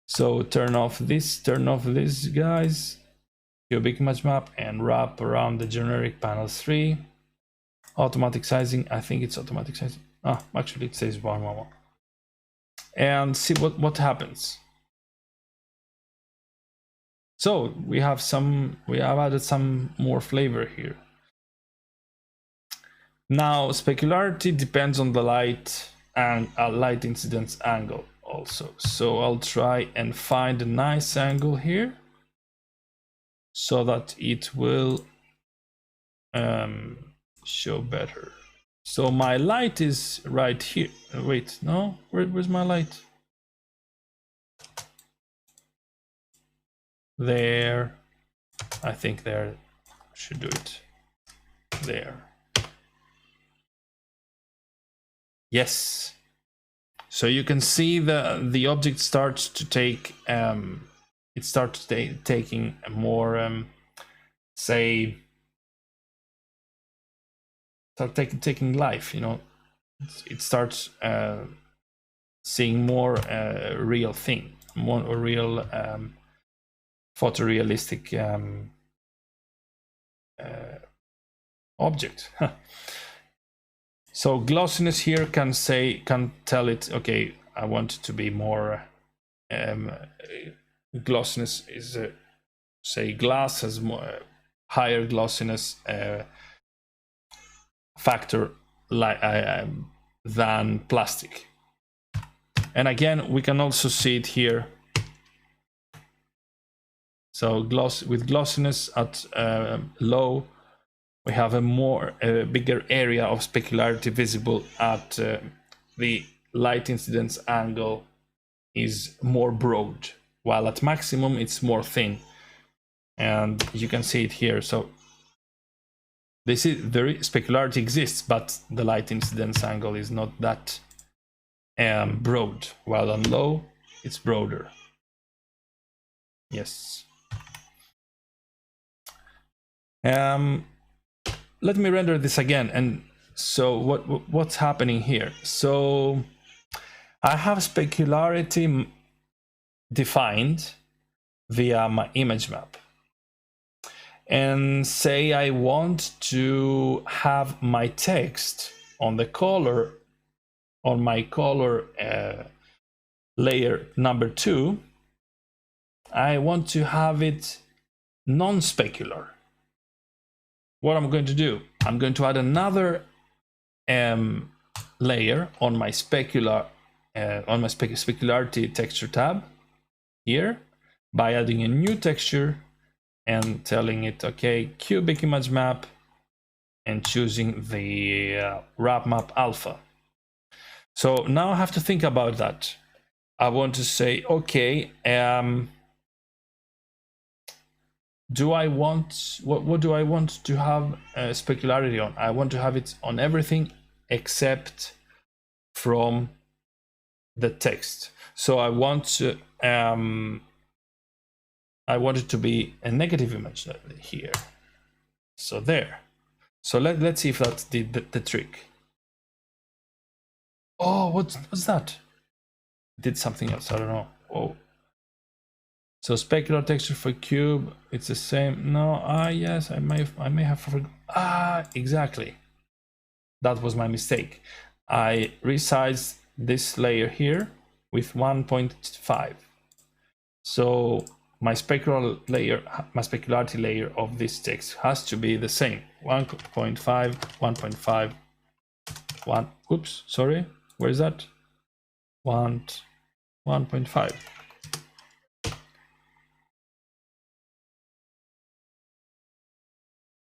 So turn off this guys, cubic image map, and wrap around the generic panel 3. Automatic sizing, I think it's automatic sizing. Actually it says 111. And see what happens. So we have added some more flavor here. Now specularity depends on the light and light incidence angle also. So I'll try and find a nice angle here so that it will show better. So my light is right here. Wait, no, where's my light? There, I think there, should do it there. Yes, so you can see the object starts to take it starts taking a more say taking life, you know. It starts seeing more real thing, more real photorealistic object. So glossiness here can tell it, okay, I want it to be more glossiness is say glass has more higher glossiness factor than plastic. And again, we can also see it here. So with glossiness at low, we have a bigger area of specularity visible at the light incidence angle is more broad, while at maximum it's more thin. And you can see it here. So this is specularity exists, but the light incidence angle is not that broad, while on low it's broader. Yes. Let me render this again. And so what's happening here? So I have specularity defined via my image map. And say I want to have my text on the color, on my color layer number 2, I want to have it non-specular. What I'm going to do, I'm going to add another layer on my specularity texture tab here by adding a new texture and telling it, okay, cubic image map, and choosing the wrap map alpha. So now I have to think about that. I want to say, okay, do I want, what do I want to have specularity on? I want to have it on everything except from the text. So I want to, I want it to be a negative image here. So there. So let's see if that did the trick. Oh, what's that? It did something else, I don't know. Oh. So specular texture for cube, it's the same. No, yes, I may have forgotten. Exactly. That was my mistake. I resized this layer here with 1.5. So my specularity layer of this text has to be the same. 1.5, 1.5, 1. Oops, sorry. Where is that? 1.5.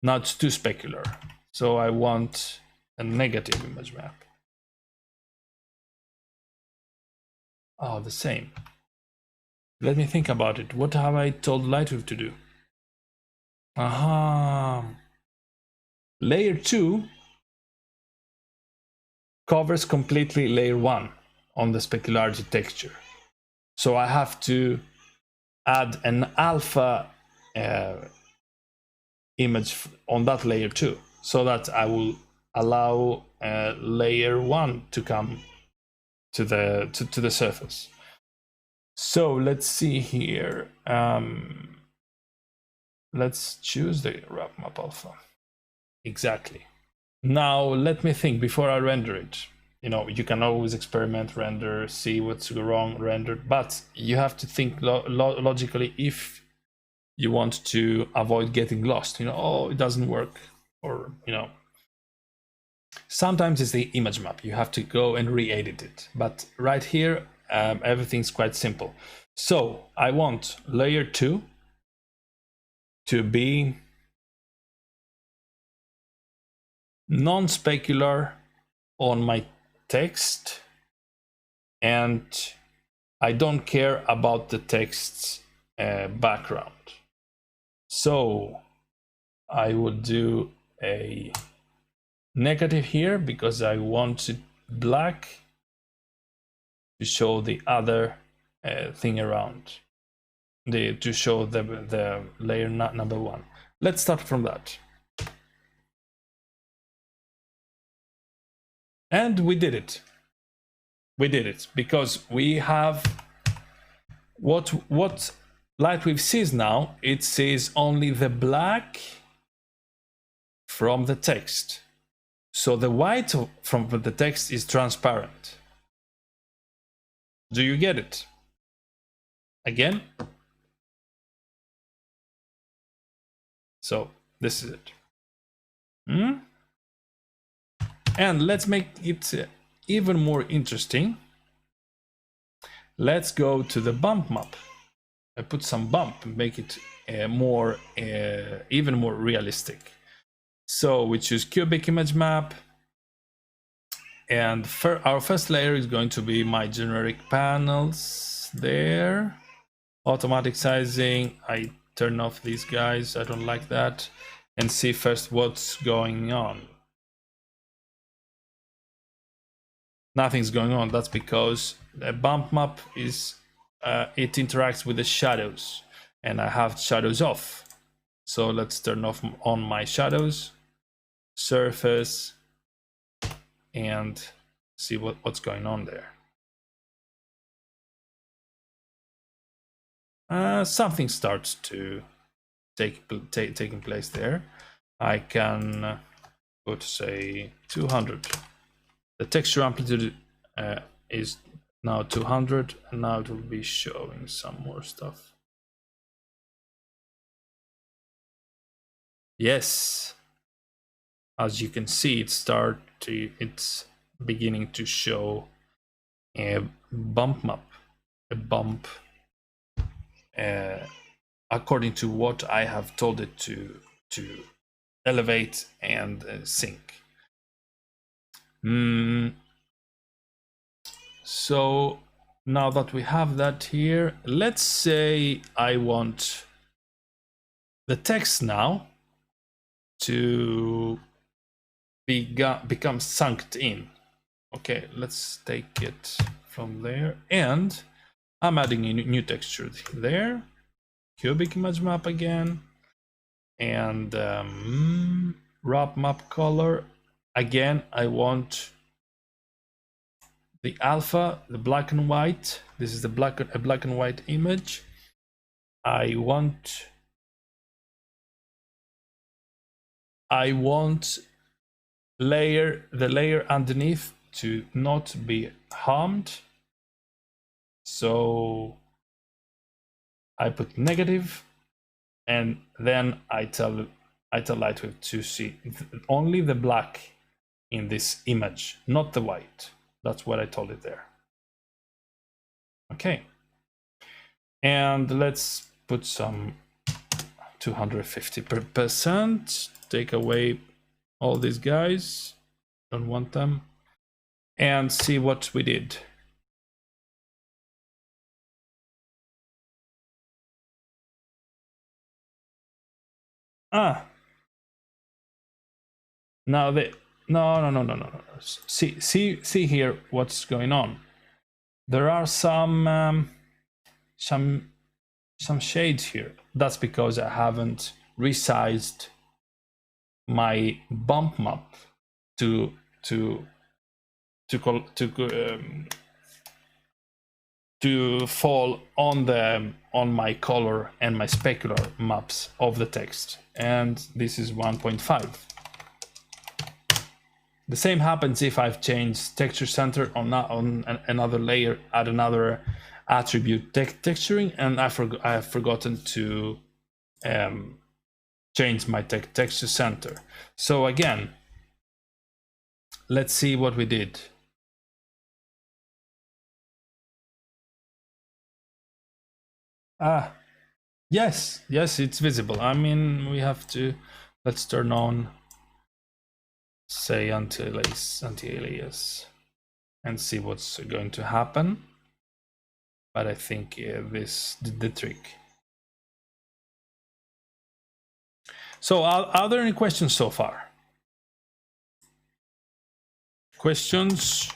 Now it's too specular. So I want a negative image map. Oh, the same. Let me think about it. What have I told Lightroom to do? Aha. Layer 2 covers completely layer 1 on the specularity texture. So I have to add an alpha image on that layer 2, so that I will allow layer 1 to come to the surface. So let's see here. Let's choose the wrap map alpha. Exactly. Now let me think before I render it. You know, you can always experiment, render, see what's wrong, render, but you have to think logically if you want to avoid getting lost. You know, oh, it doesn't work, or you know, sometimes it's the image map. You have to go and re-edit it. But right here, everything's quite simple. So I want layer 2 to be non-specular on my text, and I don't care about the text's background. So I would do a negative here because I want it black to show the other thing around, to show the layer number 1. Let's start from that. And we did it. We did it because we have what Lightwave sees now. It sees only the black from the text. So the white from the text is transparent. Do you get it? Again? So this is it. And let's make it even more interesting. Let's go to the bump map. I put some bump and make it even more realistic. So we choose cubic image map, and our first layer is going to be my generic panels there. Automatic sizing, I turn off these guys, I don't like that, and see first what's going on. Nothing's going on. That's because the bump map is it interacts with the shadows, and I have shadows off. So let's turn on my shadows, surface, and see what's going on there. Something starts to taking place there. I can put, say, 200. The texture amplitude is now 200, and now it will be showing some more stuff. Yes, as you can see, it's beginning to show a bump map, a bump, according to what I have told it to elevate and sync. So now that we have that here, let's say I want the text now to become sunk in. Okay, let's take it from there, and I'm adding a new texture there, cubic image map again, and wrap map color. Again, I want the alpha, the black and white. This is a black and white image. I want the layer underneath to not be harmed. So I put negative, and then I tell Lightwave to see only the black in this image, not the white. That's what I told it there. Okay. And let's put some 250%. Take away all these guys. Don't want them. And see what we did. Ah. Now they no. See here what's going on. There are some shades here. That's because I haven't resized my bump map to fall on my color and my specular maps of the text, and this is 1.5. The same happens if I've changed texture center on another layer, add another attribute texturing, and I have forgotten to change my texture center. So again, let's see what we did. Yes, it's visible. I mean, we have to, let's turn on, say, anti-alias and see what's going to happen. But I think this did the trick. So are there any questions so far? Questions?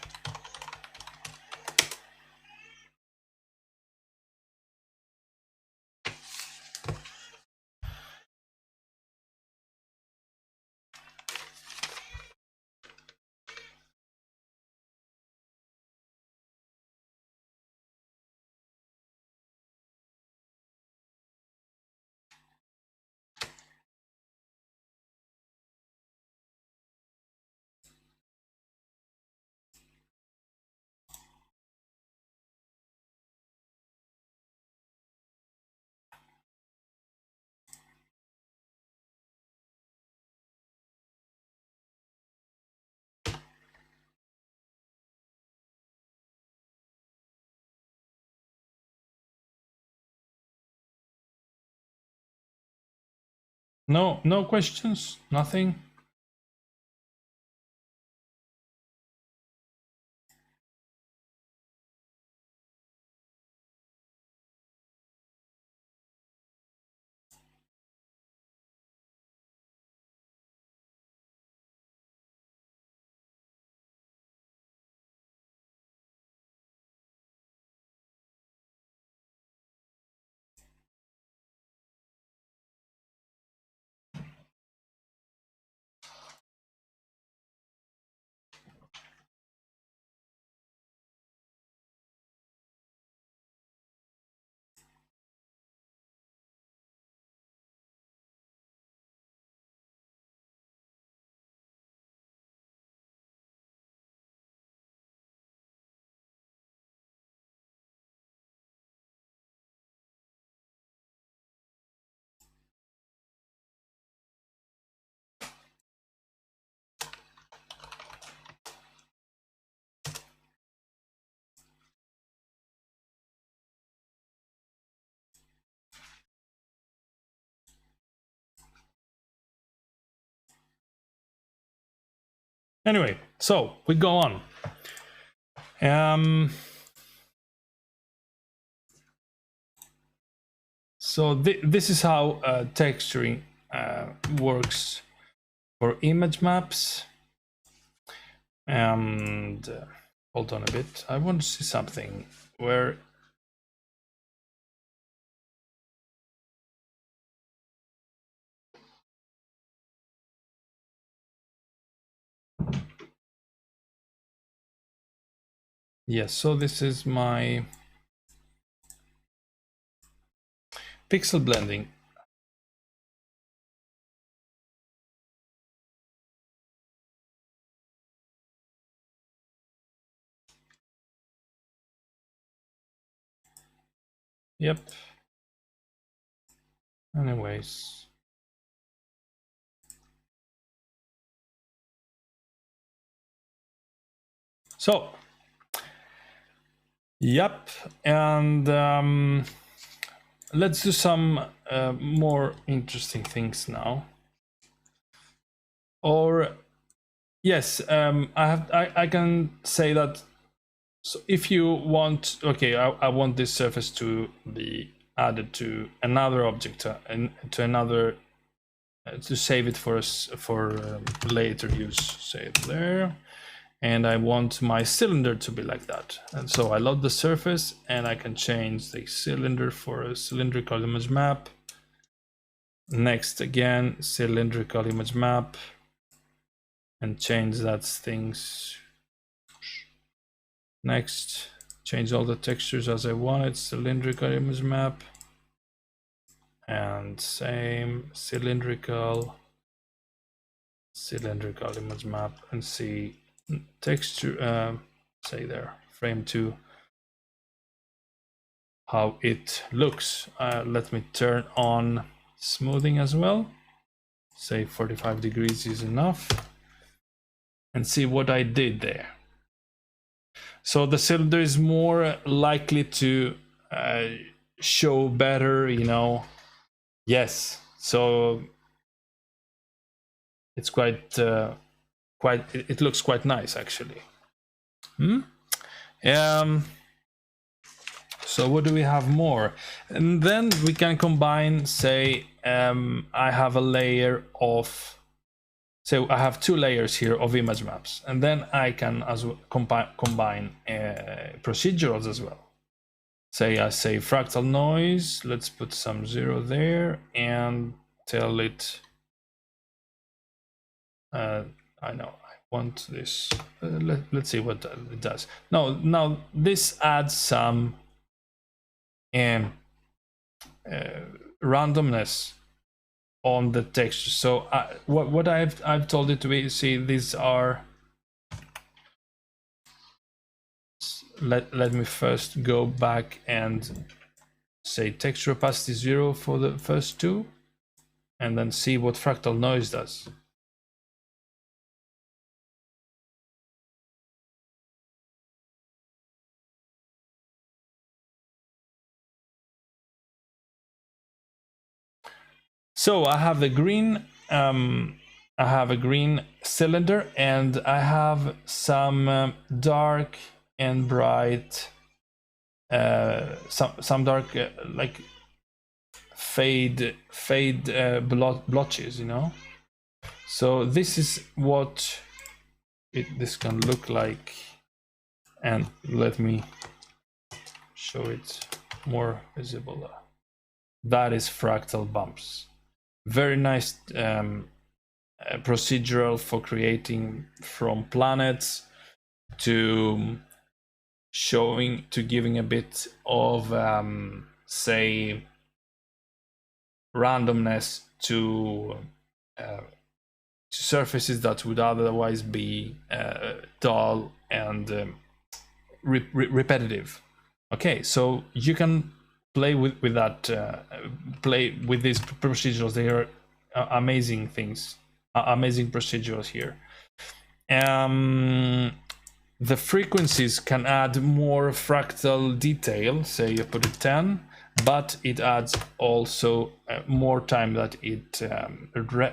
No questions? Nothing? Anyway, so we go on. So this is how texturing works for image maps. And hold on a bit. I want to see something where yes, so this is my pixel blending. Yep. Anyways. So, yep, and let's do some more interesting things now. Or yes, I can say that. So if you want, okay, I want this surface to be added to another object and to another to save it for us for later use. Say it there. And I want my cylinder to be like that. And so I load the surface and I can change the cylinder for a cylindrical image map. Next again, cylindrical image map, and change that things. Next, change all the textures as I want it, cylindrical image map. And same, cylindrical image map, and see texture, say there, frame 2, how it looks. Let me turn on smoothing as well. Say 45 degrees is enough, and see what I did there. So the cylinder is more likely to show better, you know. Yes, so it's quite it looks quite nice actually. So what do we have more? And then we can combine, say, I have a layer of, so I have 2 layers here of image maps, and then I can as well combine procedurals as well. Say I say fractal noise, let's put some 0 there and tell it, I know I want this, let's see what it does. Now this adds some randomness on the texture. So what I've told it to be, see, these are, let me first go back and say texture opacity 0 for the first 2, and then see what fractal noise does. So I have a green cylinder, and I have some dark and bright, some dark like fade blotches, you know. So this is what this can look like, and let me show it more visible. That is fractal bumps. Very nice procedural for creating from planets to giving a bit of say randomness to surfaces that would otherwise be dull and repetitive. Okay, so you can play with that, play with these procedurals. They are amazing things, amazing procedurals here. The frequencies can add more fractal detail. Say you put it 10, but it adds also more time that it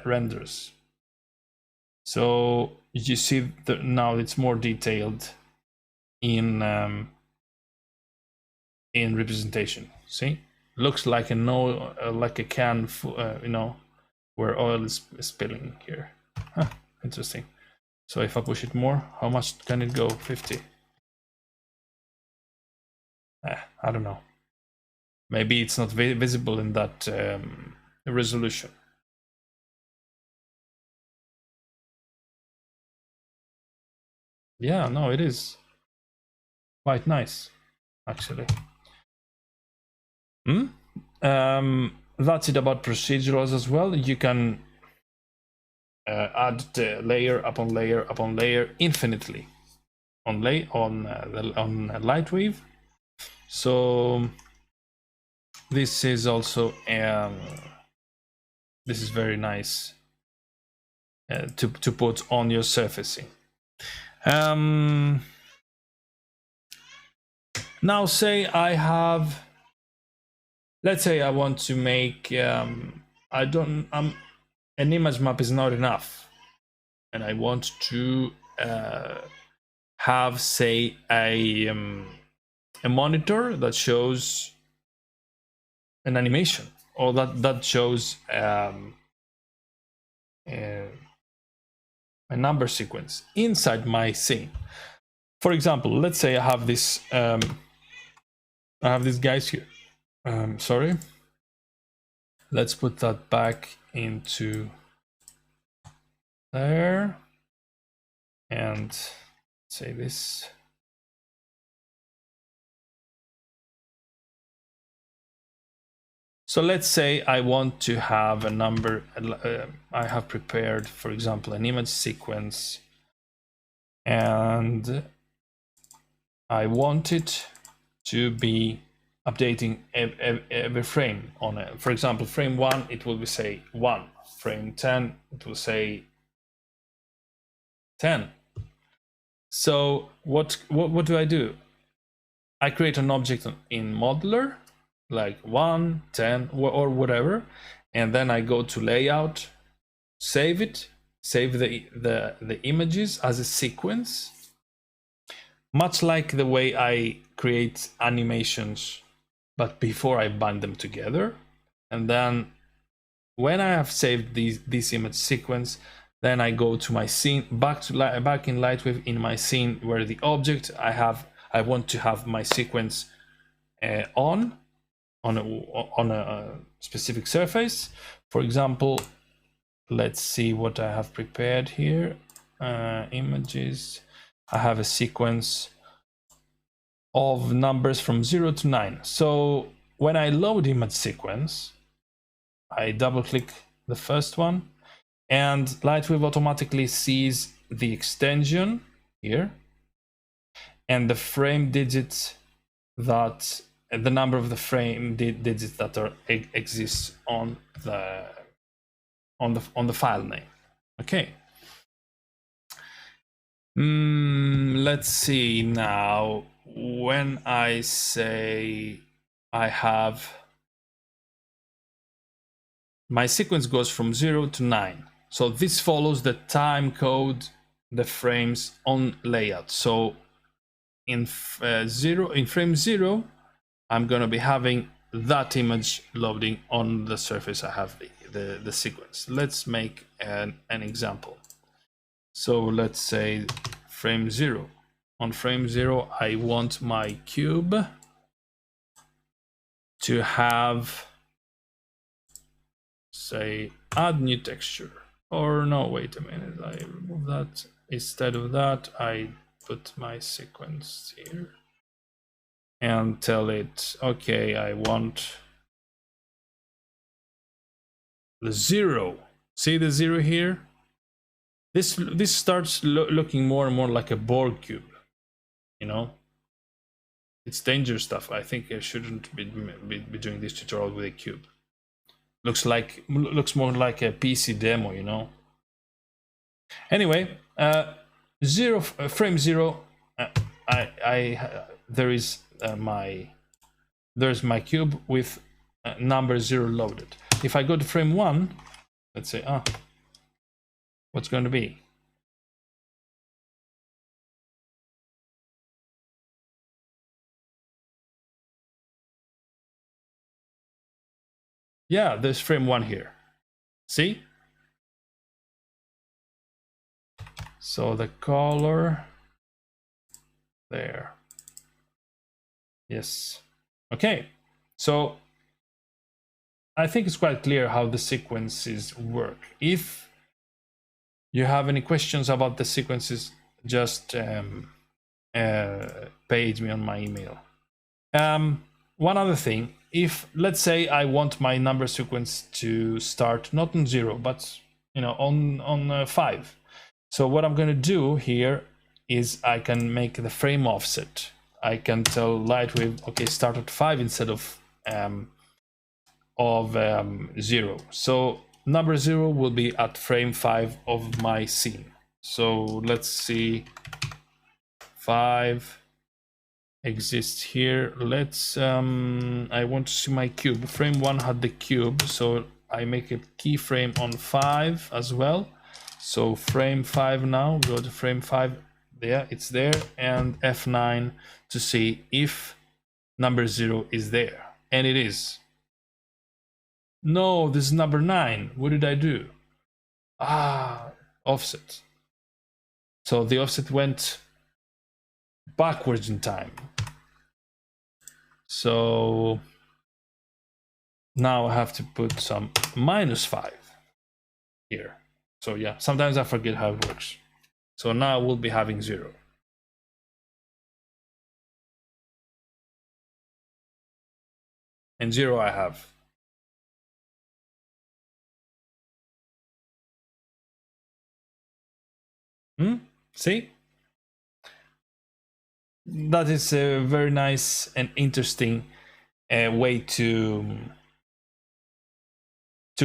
renders. So you see that now it's more detailed in representation. See, looks like like a can, you know, where oil is spilling here. Huh, interesting. So if I push it more, how much can it go? 50. I don't know. Maybe it's not visible in that resolution. Yeah, no, it is quite nice, actually. That's it about procedurals as well. You can add layer upon layer upon layer infinitely on Lightwave. So this is also this is very nice to put on your surfacing. Now say I have, let's say I want to make an image map is not enough, and I want to have, say, a monitor that shows an animation, or that shows a number sequence inside my scene. For example, let's say I have this these guys here. Sorry, let's put that back into there and say this. So let's say I want to have a number. I have prepared, for example, an image sequence, and I want it to be updating every frame on it. For example, frame 1, it will be say 1. Frame 10, it will say 10. So what do I do? I create an object in modeler, like 1, 10, or whatever, and then I go to layout, save it, save the images as a sequence, much like the way I create animations, but before I bind them together. And then when I have saved this image sequence, then I go to my scene, back in Lightwave, in my scene where the object I want to have my sequence on a specific surface. For example, let's see what I have prepared here. Images. I have a sequence of numbers from 0 to 9. So when I load image sequence, I double click the first one, and Lightwave automatically sees the extension here and the frame digits, that the number of the frame digits that exists on the file name. Okay. Let's see now. When I say I have my sequence goes from 0 to 9, so this follows the time code, the frames on layout. So in frame 0, I'm going to be having that image loading on the surface I have the sequence. Let's make an example. So let's say frame 0. On frame 0, I want my cube to have, say, add new texture. Or no, wait a minute, I remove that. Instead of that, I put my sequence here and tell it, okay, I want the 0. See the 0 here? This starts looking more and more like a Borg cube. You know, it's dangerous stuff. I think I shouldn't be doing this tutorial with a cube. Looks more like a PC demo, you know. Anyway, frame 0. There's my cube with number 0 loaded. If I go to frame 1, let's say, what's going to be? Yeah, there's frame 1 here. See? So the color there. Yes. Okay. So I think it's quite clear how the sequences work. If you have any questions about the sequences, just page me on my email. One other thing, if let's say I want my number sequence to start not on 0, but on 5. So what I'm going to do here is I can make the frame offset. I can tell Lightwave, okay, start at 5 instead of of 0. So number 0 will be at frame 5 of my scene. So let's see, 5 exists here. Let's I want to see my cube. Frame 1 had the cube, so I make a keyframe on 5 as well. So frame 5 now, go to frame 5, there, it's there, and F9 to see if number 0 is there, and it is. No, this is number 9. What did I do? Offset. So the offset went backwards in time. So now I have to put some -5 here. So yeah, sometimes I forget how it works. So now we'll be having 0. And 0 I have. See? That is a very nice and interesting way to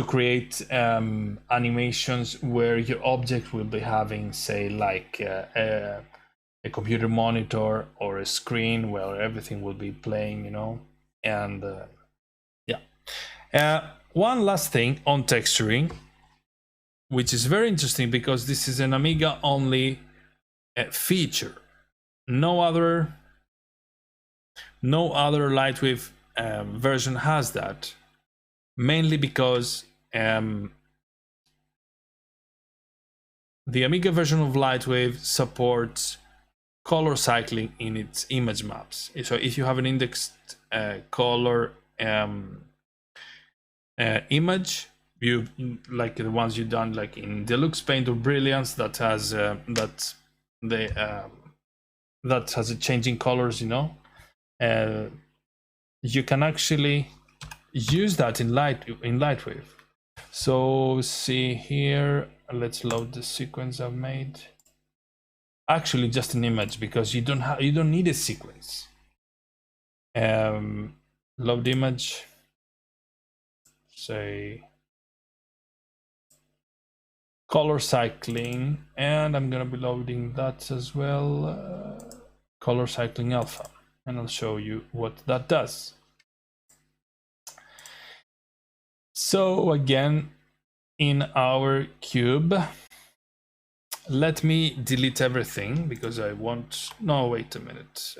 create animations where your object will be having, say, like a computer monitor or a screen where everything will be playing, you know. And yeah. One last thing on texturing, which is very interesting because this is an Amiga only feature. No other Lightwave version has that, mainly because the Amiga version of Lightwave supports color cycling in its image maps. So if you have an indexed color image, you like the ones you've done like in Deluxe Paint or Brilliance, that has that has a changing colors, you know. You can actually use that in Lightwave. So see here, let's load the sequence I've made. Actually, just an image, because you don't need a sequence. Load image. Say color cycling, and I'm gonna be loading that as well. Color cycling alpha, and I'll show you what that does. So again, in our cube, let me delete everything because I want, no, wait a minute.